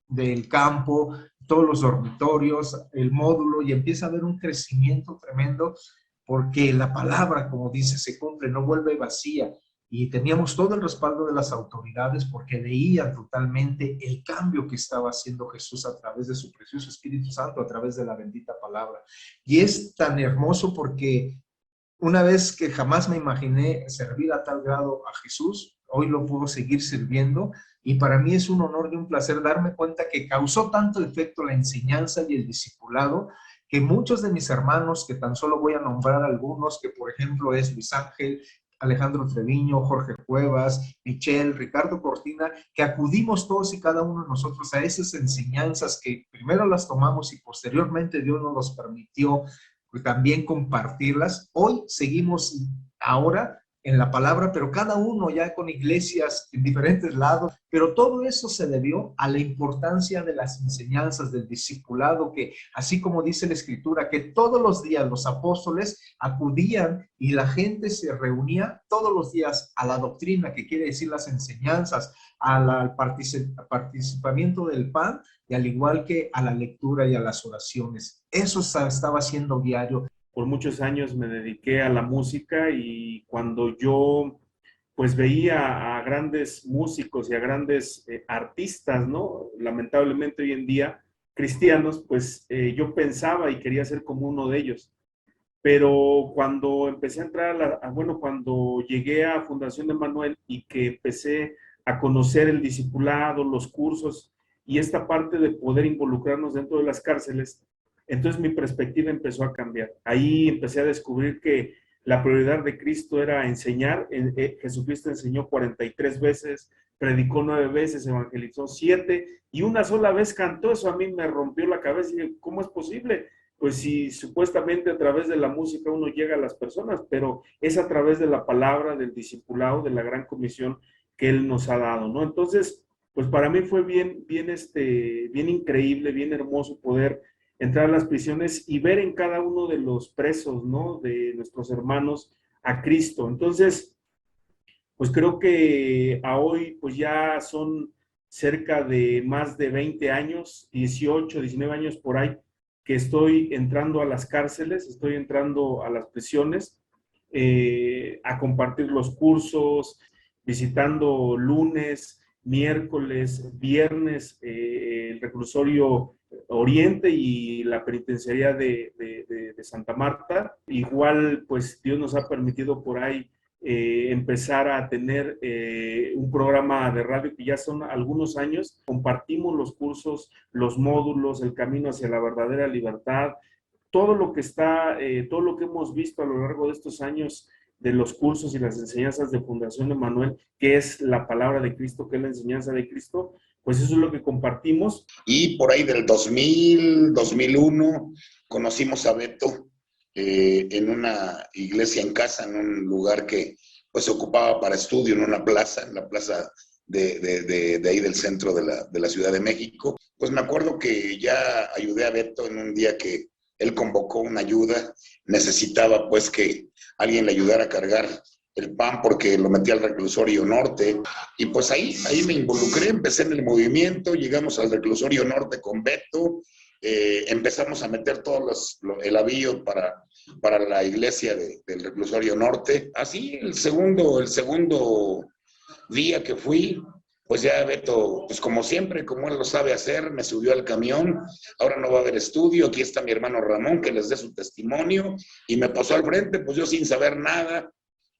del campo, todos los dormitorios, el módulo, y empieza a haber un crecimiento tremendo porque la palabra, como dice, se cumple, no vuelve vacía. Y teníamos todo el respaldo de las autoridades porque veían totalmente el cambio que estaba haciendo Jesús a través de su precioso Espíritu Santo, a través de la bendita palabra. Y es tan hermoso porque una vez que jamás me imaginé servir a tal grado a Jesús, hoy lo puedo seguir sirviendo. Y para mí es un honor y un placer darme cuenta que causó tanto efecto la enseñanza y el discipulado, que muchos de mis hermanos, que tan solo voy a nombrar algunos, que por ejemplo es Luis Ángel, Alejandro Treviño, Jorge Cuevas, Michelle, Ricardo Cortina, que acudimos todos y cada uno de nosotros a esas enseñanzas que primero las tomamos y posteriormente Dios nos los permitió pues, también compartirlas. Hoy seguimos ahora en la palabra, pero cada uno ya con iglesias en diferentes lados, pero todo eso se debió a la importancia de las enseñanzas del discipulado, que así como dice la Escritura, que todos los días los apóstoles acudían y la gente se reunía todos los días a la doctrina, que quiere decir las enseñanzas, al participamiento del pan, y al igual que a la lectura y a las oraciones. Eso estaba haciendo diario. Por muchos años me dediqué a la música y cuando yo pues veía a grandes músicos y a grandes artistas, ¿no? Lamentablemente hoy en día cristianos, pues yo pensaba y quería ser como uno de ellos. Pero cuando empecé a entrar cuando llegué a Fundación Emmanuel y que empecé a conocer el discipulado, los cursos y esta parte de poder involucrarnos dentro de las cárceles, entonces mi perspectiva empezó a cambiar. Ahí empecé a descubrir que la prioridad de Cristo era enseñar. Jesucristo enseñó 43 veces, predicó 9 veces, evangelizó 7 y una sola vez cantó. Eso a mí me rompió la cabeza y dije, ¿cómo es posible? Pues si supuestamente a través de la música uno llega a las personas, pero es a través de la palabra, del discipulado, de la gran comisión que Él nos ha dado, ¿no? Entonces, pues para mí fue bien increíble, bien hermoso poder entrar a las prisiones y ver en cada uno de los presos, ¿no? De nuestros hermanos a Cristo. Entonces, pues creo que a hoy pues ya son cerca de más de 20 años, 18, 19 años por ahí, que estoy entrando a las cárceles, estoy entrando a las prisiones, a compartir los cursos, visitando lunes, miércoles, viernes, el reclusorio Oriente y la penitenciaría de Santa Marta. Igual, pues Dios nos ha permitido por ahí empezar a tener un programa de radio que ya son algunos años. Compartimos los cursos, los módulos, el camino hacia la verdadera libertad, todo lo que está, todo lo que hemos visto a lo largo de estos años de los cursos y las enseñanzas de Fundación Emmanuel, que es la palabra de Cristo, que es la enseñanza de Cristo, pues eso es lo que compartimos. Y por ahí del 2000, 2001, conocimos a Beto en una iglesia en casa, en un lugar que pues se ocupaba para estudio, en una plaza, en la plaza de ahí del centro de la Ciudad de México. Pues me acuerdo que ya ayudé a Beto en un día que él convocó una ayuda, necesitaba pues que alguien le ayudara a cargar el pan porque lo metí al reclusorio norte, y pues ahí me involucré, empecé en el movimiento, llegamos al reclusorio norte con Beto, empezamos a meter todos el avío para la iglesia del reclusorio norte. Así el segundo día que fui, pues ya Beto, pues como siempre, como él lo sabe hacer, me subió al camión. Ahora no va a haber estudio, aquí está mi hermano Ramón que les dé su testimonio, y me pasó al frente, pues yo sin saber nada.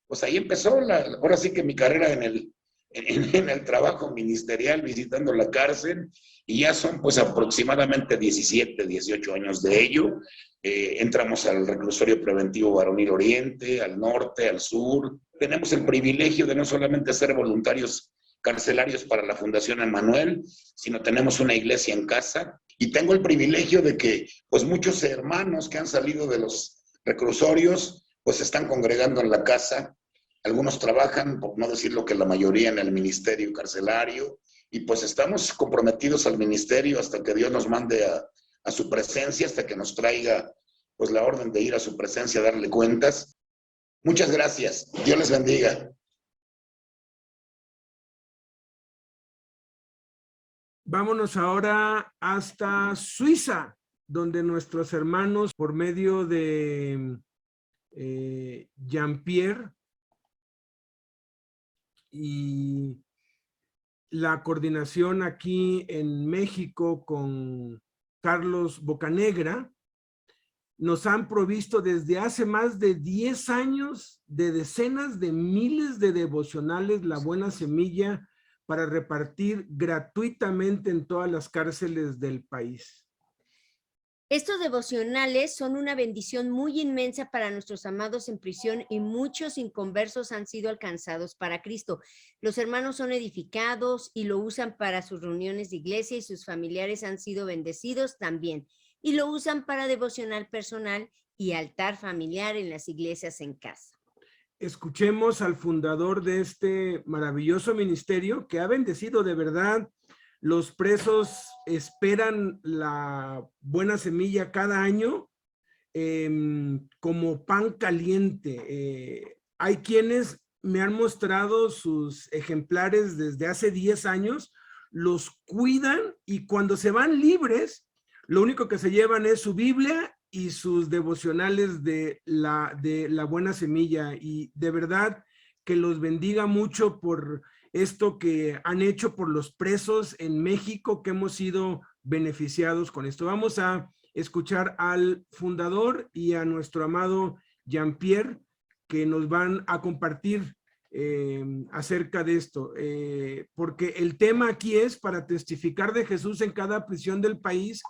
Pues ahí empezó, ahora sí que mi carrera en el trabajo ministerial, visitando la cárcel, y ya son pues aproximadamente 17, 18 años de ello. Entramos al reclusorio preventivo Varonil Oriente, al norte, al sur. Tenemos el privilegio de no solamente ser voluntarios carcelarios para la Fundación Emmanuel, sino tenemos una iglesia en casa, y tengo el privilegio de que pues muchos hermanos que han salido de los reclusorios pues se están congregando en la casa. Algunos trabajan, por no decirlo que la mayoría, en el ministerio carcelario, y pues estamos comprometidos al ministerio hasta que Dios nos mande a su presencia, hasta que nos traiga pues la orden de ir a su presencia a darle cuentas. Muchas gracias. Dios les bendiga. Vámonos ahora hasta Suiza, donde nuestros hermanos, por medio de Jean-Pierre y la coordinación aquí en México con Carlos Bocanegra, nos han provisto desde hace más de 10 años de decenas de miles de devocionales La Buena Semilla para repartir gratuitamente en todas las cárceles del país. Estos devocionales son una bendición muy inmensa para nuestros amados en prisión, y muchos inconversos han sido alcanzados para Cristo. Los hermanos son edificados y lo usan para sus reuniones de iglesia, y sus familiares han sido bendecidos también, y lo usan para devocional personal y altar familiar en las iglesias en casa. Escuchemos al fundador de este maravilloso ministerio que ha bendecido de verdad. Los presos esperan la Buena Semilla cada año como pan caliente. Hay quienes me han mostrado sus ejemplares desde hace 10 años, los cuidan, y cuando se van libres, lo único que se llevan es su Biblia y sus devocionales de la Buena Semilla. Y de verdad que los bendiga mucho por esto que han hecho por los presos en México, que hemos sido beneficiados con esto. Vamos a escuchar al fundador y a nuestro amado Jean-Pierre, que nos van a compartir acerca de esto, porque el tema aquí es: para testificar de Jesús en cada prisión del país,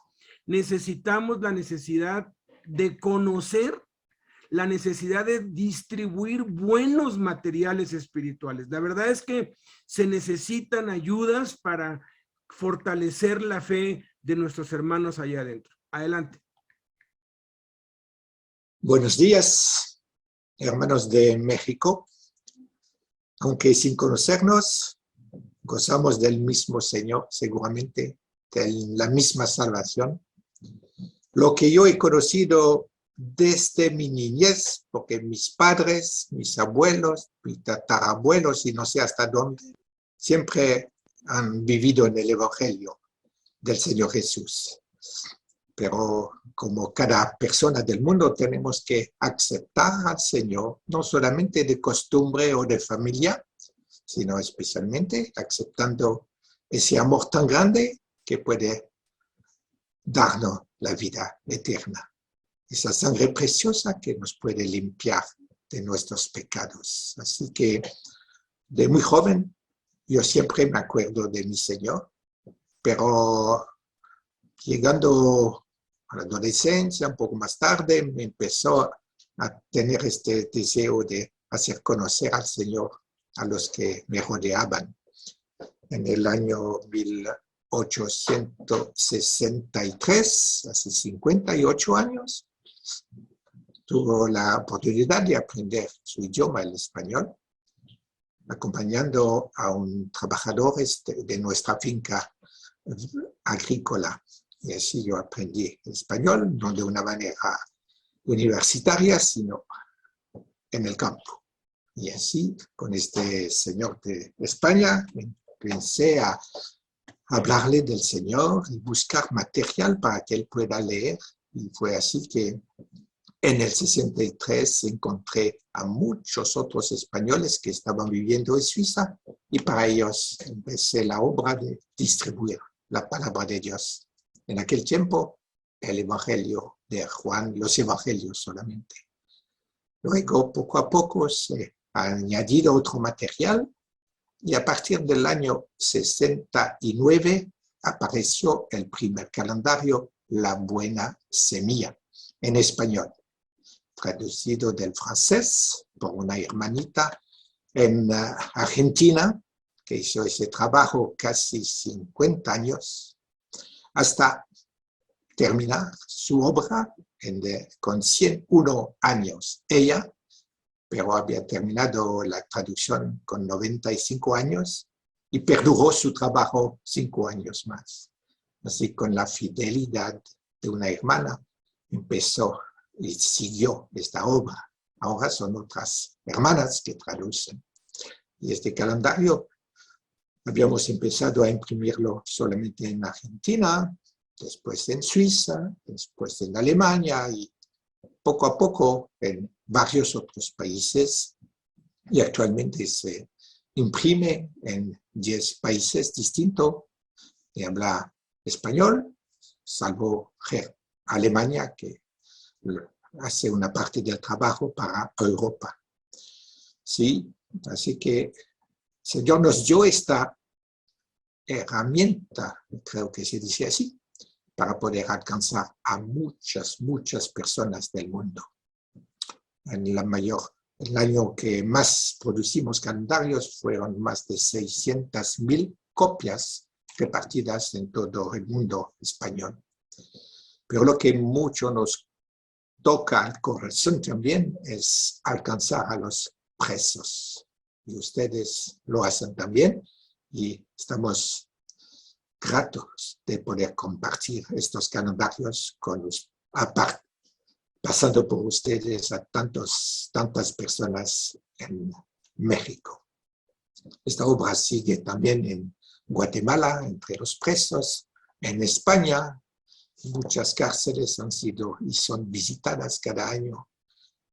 necesitamos la necesidad de conocer, la necesidad de distribuir buenos materiales espirituales. La verdad es que se necesitan ayudas para fortalecer la fe de nuestros hermanos allá adentro. Adelante. Buenos días, hermanos de México. Aunque sin conocernos, gozamos del mismo Señor, seguramente, de la misma salvación. Lo que yo he conocido desde mi niñez, porque mis padres, mis abuelos, mis tatarabuelos y no sé hasta dónde, siempre han vivido en el Evangelio del Señor Jesús. Pero como cada persona del mundo tenemos que aceptar al Señor, no solamente de costumbre o de familia, sino especialmente aceptando ese amor tan grande que puede darnos la vida eterna. Esa sangre preciosa que nos puede limpiar de nuestros pecados. Así que de muy joven, yo siempre me acuerdo de mi Señor, pero llegando a la adolescencia, un poco más tarde, me empezó a tener este deseo de hacer conocer al Señor a los que me rodeaban. En el año 1863, hace 58 años, tuve la oportunidad de aprender su idioma, el español, acompañando a un trabajador de nuestra finca agrícola. Y así yo aprendí el español, no de una manera universitaria, sino en el campo. Y así, con este señor de España, empecé a hablarle del Señor y buscar material para que él pueda leer. Y fue así que en el 63 encontré a muchos otros españoles que estaban viviendo en Suiza y para ellos empecé la obra de distribuir la palabra de Dios. En aquel tiempo, el Evangelio de Juan, los Evangelios solamente. Luego, poco a poco, se ha añadido otro material y a partir del año 69 apareció el primer calendario, La Buena Semilla, en español, traducido del francés por una hermanita en Argentina, que hizo ese trabajo casi 50 años, hasta terminar su obra con 101 años. Ella, pero había terminado la traducción con 95 años y perduró su trabajo 5 años más. Así, con la fidelidad de una hermana, empezó y siguió esta obra. Ahora son otras hermanas que traducen. Y este calendario habíamos empezado a imprimirlo solamente en Argentina, después en Suiza, después en Alemania y poco a poco en varios otros países. Y actualmente se imprime en 10 países distintos que habla español, salvo Alemania, que hace una parte del trabajo para Europa. Sí, así que el Señor nos dio esta herramienta, creo que se dice así, para poder alcanzar a muchas personas del mundo. El año que más producimos calendarios fueron más de 600,000 copias repartidas en todo el mundo español. Pero lo que mucho nos toca al corazón también es alcanzar a los presos. Y ustedes lo hacen también y estamos gratos de poder compartir estos calendarios con los, pasando por ustedes a tantas personas en México. Esta obra sigue también en Guatemala, entre los presos, en España. Muchas cárceles han sido y son visitadas cada año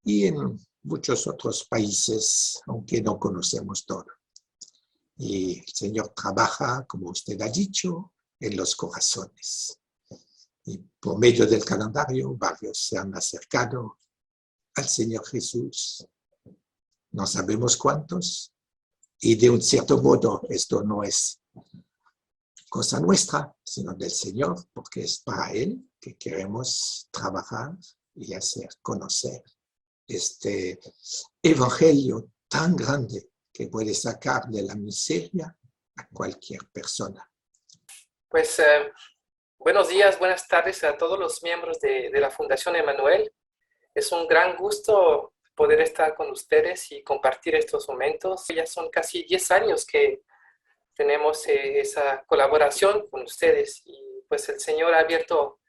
y en muchos otros países, aunque no conocemos todo. Y el Señor trabaja, como usted ha dicho, en los corazones. Y por medio del calendario, varios se han acercado al Señor Jesús. No sabemos cuántos. Y de un cierto modo, esto no es cosa nuestra, sino del Señor, porque es para Él que queremos trabajar y hacer conocer este evangelio tan grande que puede sacar de la miseria a cualquier persona. Pues buenos días, buenas tardes a todos los miembros de la Fundación Emmanuel. Es un gran gusto poder estar con ustedes y compartir estos momentos. Ya son casi 10 años que tenemos esa colaboración con ustedes y pues el Señor ha abierto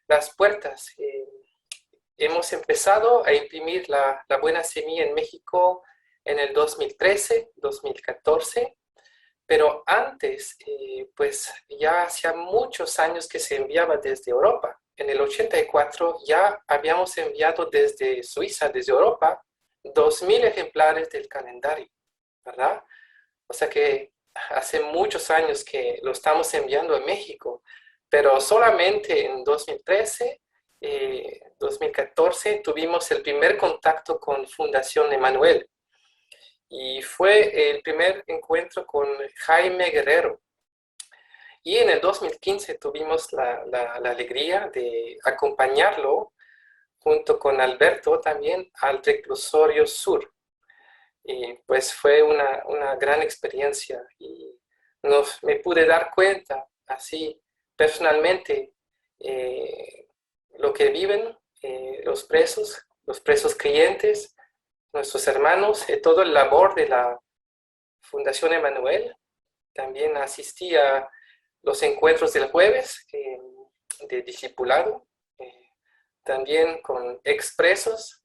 las puertas. Hemos empezado a imprimir la Buena Semilla en México en el 2013, 2014, pero antes, pues ya hacía muchos años que se enviaba desde Europa. En el 84 ya habíamos enviado desde Suiza, desde Europa, 2,000 ejemplares del calendario, ¿verdad? O sea que hace muchos años que lo estamos enviando a México, pero solamente en 2013 2014, tuvimos el primer contacto con Fundación Emanuel. Y fue el primer encuentro con Jaime Guerrero. Y en el 2015 tuvimos la alegría de acompañarlo junto con Alberto también al reclusorio sur. Y pues fue una gran experiencia y me pude dar cuenta así personalmente lo que viven los presos creyentes, nuestros hermanos, todo el labor de la Fundación Emanuel. También asistí a los encuentros del jueves de discipulado, también con expresos,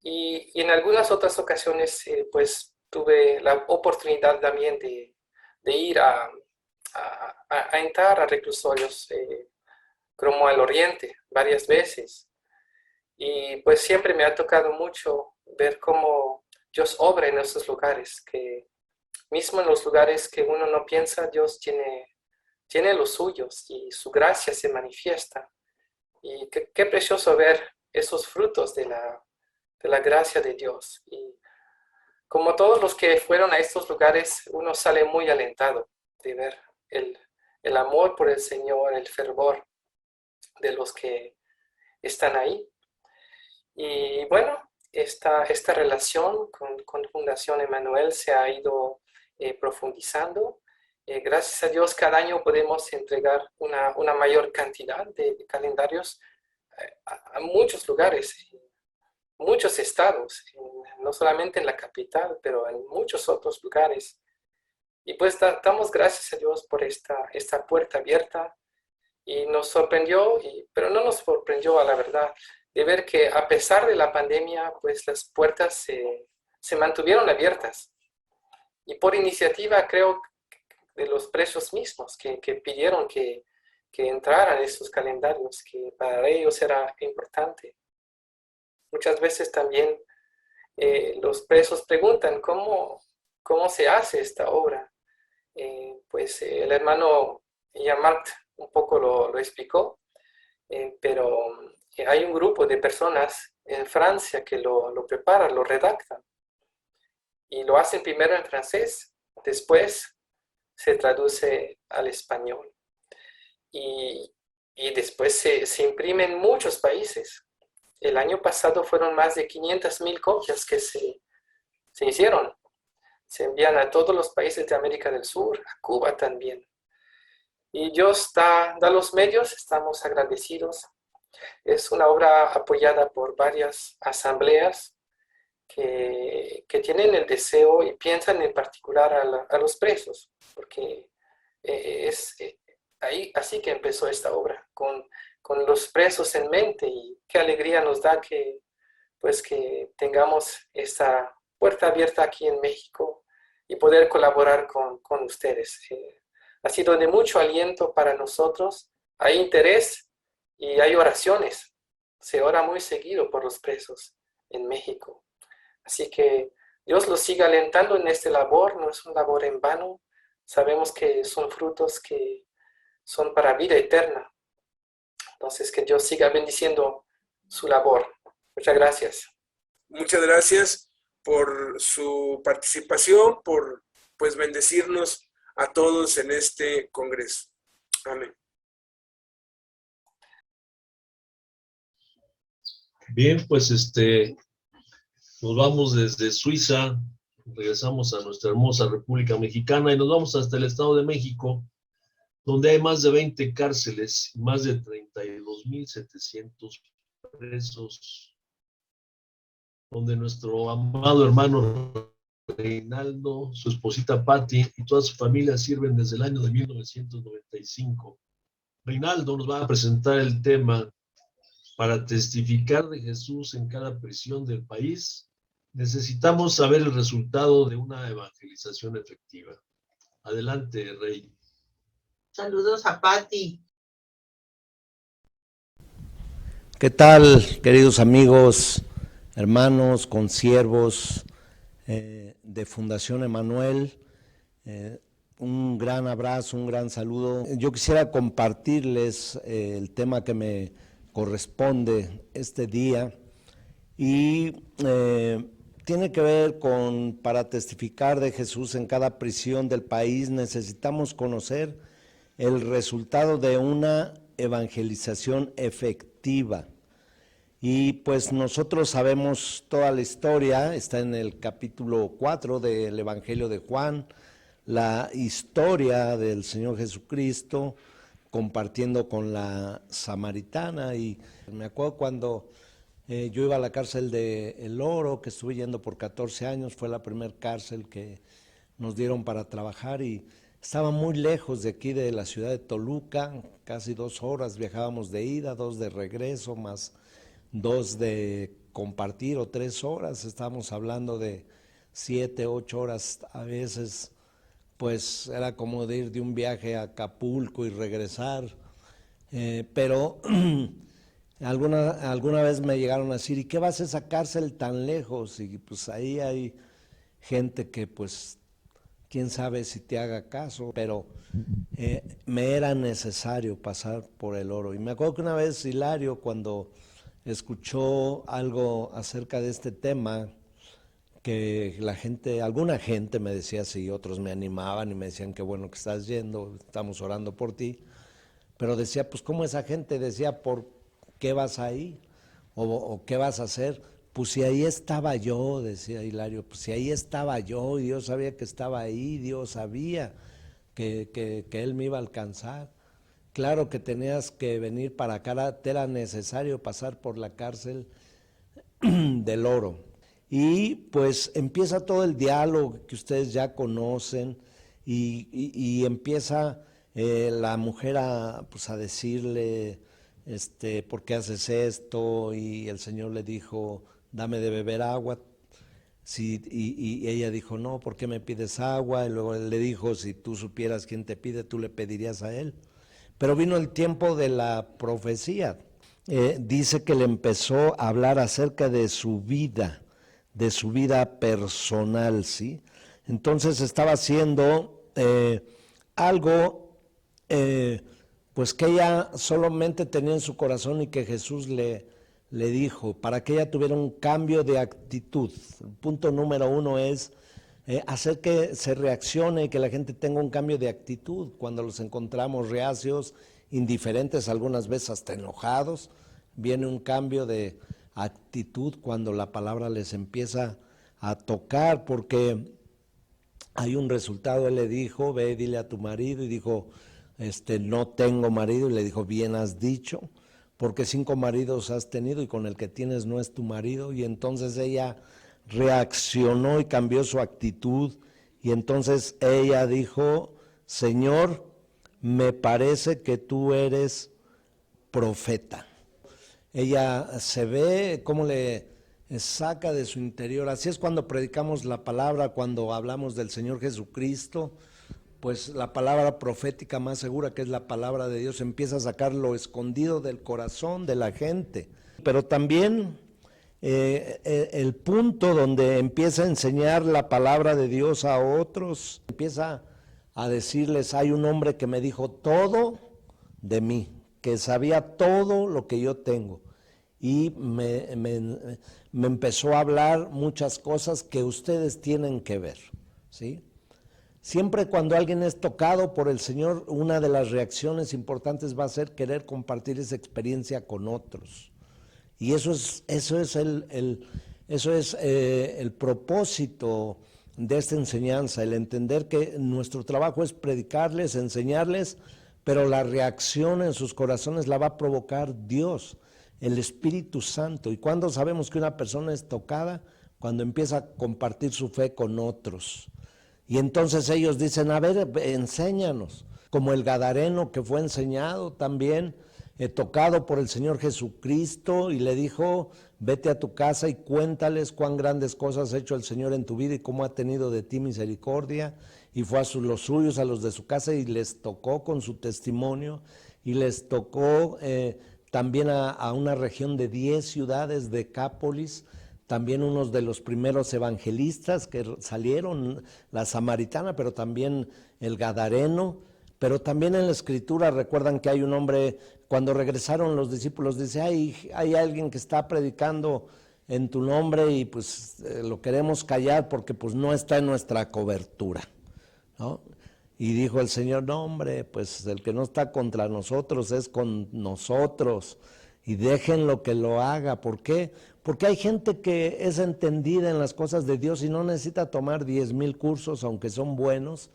y en algunas otras ocasiones pues tuve la oportunidad también de ir a entrar a reclusorios como al Oriente varias veces. Y pues siempre me ha tocado mucho ver cómo Dios obra en esos lugares, que mismo en los lugares que uno no piensa, Dios tiene los suyos y su gracia se manifiesta. Y qué precioso ver esos frutos de la gracia de Dios. Y como todos los que fueron a estos lugares, uno sale muy alentado de ver el amor por el Señor, el fervor de los que están ahí. Y bueno, esta relación con Fundación Emanuel se ha ido profundizando. Gracias a Dios, cada año podemos entregar una mayor cantidad de calendarios a muchos lugares, muchos estados, no solamente en la capital, pero en muchos otros lugares. Y pues damos gracias a Dios por esta puerta abierta. Y nos sorprendió, pero no nos sorprendió a la verdad, de ver que a pesar de la pandemia, pues las puertas se mantuvieron abiertas. Y por iniciativa, creo, de los presos mismos que pidieron que entraran estos calendarios, que para ellos era importante. Muchas veces también los presos preguntan cómo se hace esta obra. Pues el hermano Jean-Marc un poco lo explicó, pero hay un grupo de personas en Francia que lo preparan, lo redactan, y lo hacen primero en francés, después se traduce al español, y después se imprime en muchos países. El año pasado fueron más de 500,000 copias que se hicieron. Se envían a todos los países de América del Sur, a Cuba también. Y Dios da los medios, estamos agradecidos. Es una obra apoyada por varias asambleas que tienen el deseo y piensan en particular a los presos, porque es ahí así que empezó esta obra, con los presos en mente, y qué alegría nos da que tengamos esta puerta abierta aquí en México y poder colaborar con ustedes. Ha sido de mucho aliento para nosotros, hay interés y hay oraciones. Se ora muy seguido por los presos en México. Así que Dios los siga alentando en este labor, no es un labor en vano. Sabemos que son frutos que son para vida eterna. Entonces, que Dios siga bendiciendo su labor. Muchas gracias. Muchas gracias por su participación, por pues bendecirnos a todos en este congreso. Amén. Bien, pues nos vamos desde Suiza, regresamos a nuestra hermosa República Mexicana y nos vamos hasta el Estado de México, donde hay más de 20 cárceles y más de 32,700 presos, donde nuestro amado hermano Reinaldo, su esposita Patti y toda su familia sirven desde el año de 1995. Reinaldo nos va a presentar el tema para testificar de Jesús en cada prisión del país. Necesitamos saber el resultado de una evangelización efectiva. Adelante, Rey. Saludos a Patti. ¿Qué tal, queridos amigos, hermanos, consiervos de Fundación Emanuel? Un gran abrazo, un gran saludo. Yo quisiera compartirles el tema que me corresponde este día y tiene que ver con, para testificar de Jesús en cada prisión del país, necesitamos conocer el resultado de una evangelización efectiva. Y pues nosotros sabemos toda la historia, está en el capítulo 4 del Evangelio de Juan, la historia del Señor Jesucristo compartiendo con la samaritana. Y me acuerdo cuando yo iba a la cárcel de El Oro, que estuve yendo por 14 años, fue la primera cárcel que nos dieron para trabajar y estaba muy lejos de aquí de la ciudad de Toluca, casi 2 horas viajábamos de ida, 2 de regreso, más 2 de compartir o 3 horas, estábamos hablando de 7, 8 horas a veces, pues era como de ir de un viaje a Acapulco y regresar, pero alguna vez me llegaron a decir, ¿y qué vas a esa cárcel tan lejos? Y pues ahí hay gente que pues quién sabe si te haga caso, pero me era necesario pasar por El Oro. Y me acuerdo que una vez Hilario, cuando escuchó algo acerca de este tema, que la gente, alguna gente me decía sí, otros me animaban y me decían qué bueno que estás yendo, estamos orando por ti, pero decía, pues ¿cómo esa gente decía, por qué vas ahí? ¿O qué vas a hacer? Pues si ahí estaba yo, decía Hilario, pues si ahí estaba yo, y Dios sabía que estaba ahí, Dios sabía que Él me iba a alcanzar. Claro que tenías que venir para acá, te era necesario pasar por la cárcel del Oro. Y pues empieza todo el diálogo que ustedes ya conocen y empieza la mujer pues a decirle, ¿por qué haces esto? Y el Señor le dijo, dame de beber agua. Sí, y ella dijo, no, ¿por qué me pides agua? Y luego él le dijo, si tú supieras quién te pide, tú le pedirías a él. Pero vino el tiempo de la profecía. Dice que le empezó a hablar acerca de su vida personal, ¿sí? Entonces estaba haciendo algo pues que ella solamente tenía en su corazón y que Jesús le dijo, para que ella tuviera un cambio de actitud. El punto número 1 es hacer que se reaccione y que la gente tenga un cambio de actitud. Cuando los encontramos reacios, indiferentes, algunas veces hasta enojados, viene un cambio de actitud cuando la palabra les empieza a tocar, porque hay un resultado. Él le dijo, ve, dile a tu marido, y dijo, no tengo marido, y le dijo, bien has dicho, porque 5 maridos has tenido y con el que tienes no es tu marido. Y entonces ella reaccionó y cambió su actitud, y entonces ella dijo, Señor, me parece que tú eres profeta. Ella se ve cómo le saca de su interior. Así es cuando predicamos la palabra, cuando hablamos del Señor Jesucristo, pues la palabra profética más segura, que es la palabra de Dios, empieza a sacar lo escondido del corazón de la gente. Pero también el punto donde empieza a enseñar la palabra de Dios a otros, empieza a decirles, hay un hombre que me dijo todo de mí, que sabía todo lo que yo tengo, y me empezó a hablar muchas cosas que ustedes tienen que ver, ¿sí? Siempre cuando alguien es tocado por el Señor, una de las reacciones importantes va a ser querer compartir esa experiencia con otros. Y eso es el propósito de esta enseñanza, el entender que nuestro trabajo es predicarles, enseñarles, pero la reacción en sus corazones la va a provocar Dios, el Espíritu Santo. ¿Y cuándo sabemos que una persona es tocada? Cuando empieza a compartir su fe con otros. Y entonces ellos dicen, a ver, enséñanos. Como el gadareno que fue enseñado también, tocado por el Señor Jesucristo, y le dijo, vete a tu casa y cuéntales cuán grandes cosas ha hecho el Señor en tu vida y cómo ha tenido de ti misericordia. Y fue a los suyos, a los de su casa, y les tocó con su testimonio, y les tocó también a una región de 10 ciudades, Decápolis, también unos de los primeros evangelistas que salieron, la samaritana, pero también el gadareno, pero también en la Escritura recuerdan que hay un hombre, cuando regresaron los discípulos, dice, hay alguien que está predicando en tu nombre y pues lo queremos callar porque pues no está en nuestra cobertura, ¿no? Y dijo el Señor, no hombre, pues el que no está contra nosotros es con nosotros, y déjenlo que lo haga. ¿Por qué? Porque hay gente que es entendida en las cosas de Dios y no necesita tomar 10,000 cursos, aunque son buenos,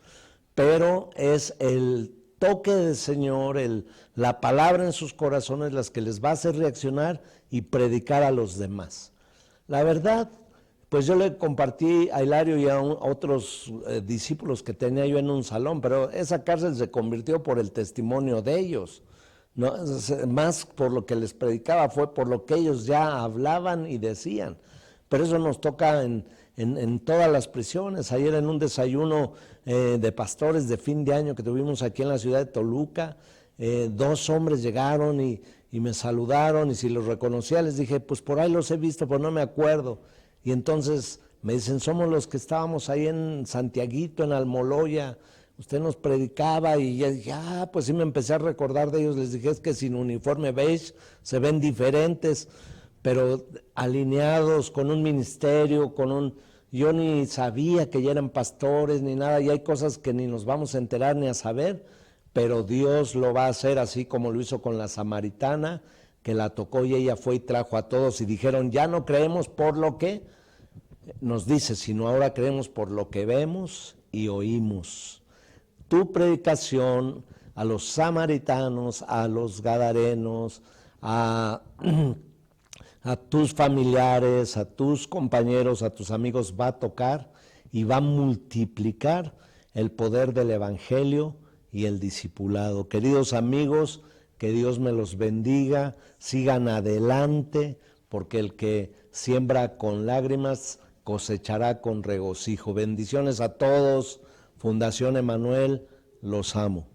pero es el toque del Señor, la palabra en sus corazones las que les va a hacer reaccionar y predicar a los demás. La verdad, pues yo le compartí a Hilario y a otros discípulos que tenía yo en un salón, pero esa cárcel se convirtió por el testimonio de ellos, ¿no? Más por lo que les predicaba, fue por lo que ellos ya hablaban y decían. Pero eso nos toca en todas las prisiones. Ayer en un desayuno de pastores de fin de año que tuvimos aquí en la ciudad de Toluca, 2 hombres llegaron y me saludaron, y si los reconocía les dije, pues por ahí los he visto, pero no me acuerdo. Y entonces me dicen, somos los que estábamos ahí en Santiaguito, en Almoloya, usted nos predicaba, y ya dije, pues sí, me empecé a recordar de ellos. Les dije, es que sin uniforme beige se ven diferentes, pero alineados con un ministerio, yo ni sabía que ya eran pastores ni nada, y hay cosas que ni nos vamos a enterar ni a saber, pero Dios lo va a hacer, así como lo hizo con la samaritana, que la tocó y ella fue y trajo a todos, y dijeron, ya no creemos por lo que nos dice, sino ahora creemos por lo que vemos y oímos. Tu predicación a los samaritanos, a los gadarenos, a tus familiares, a tus compañeros, a tus amigos, va a tocar y va a multiplicar el poder del evangelio y el discipulado. Queridos amigos, que Dios me los bendiga, sigan adelante, porque el que siembra con lágrimas cosechará con regocijo. Bendiciones a todos. Fundación Emanuel, los amo.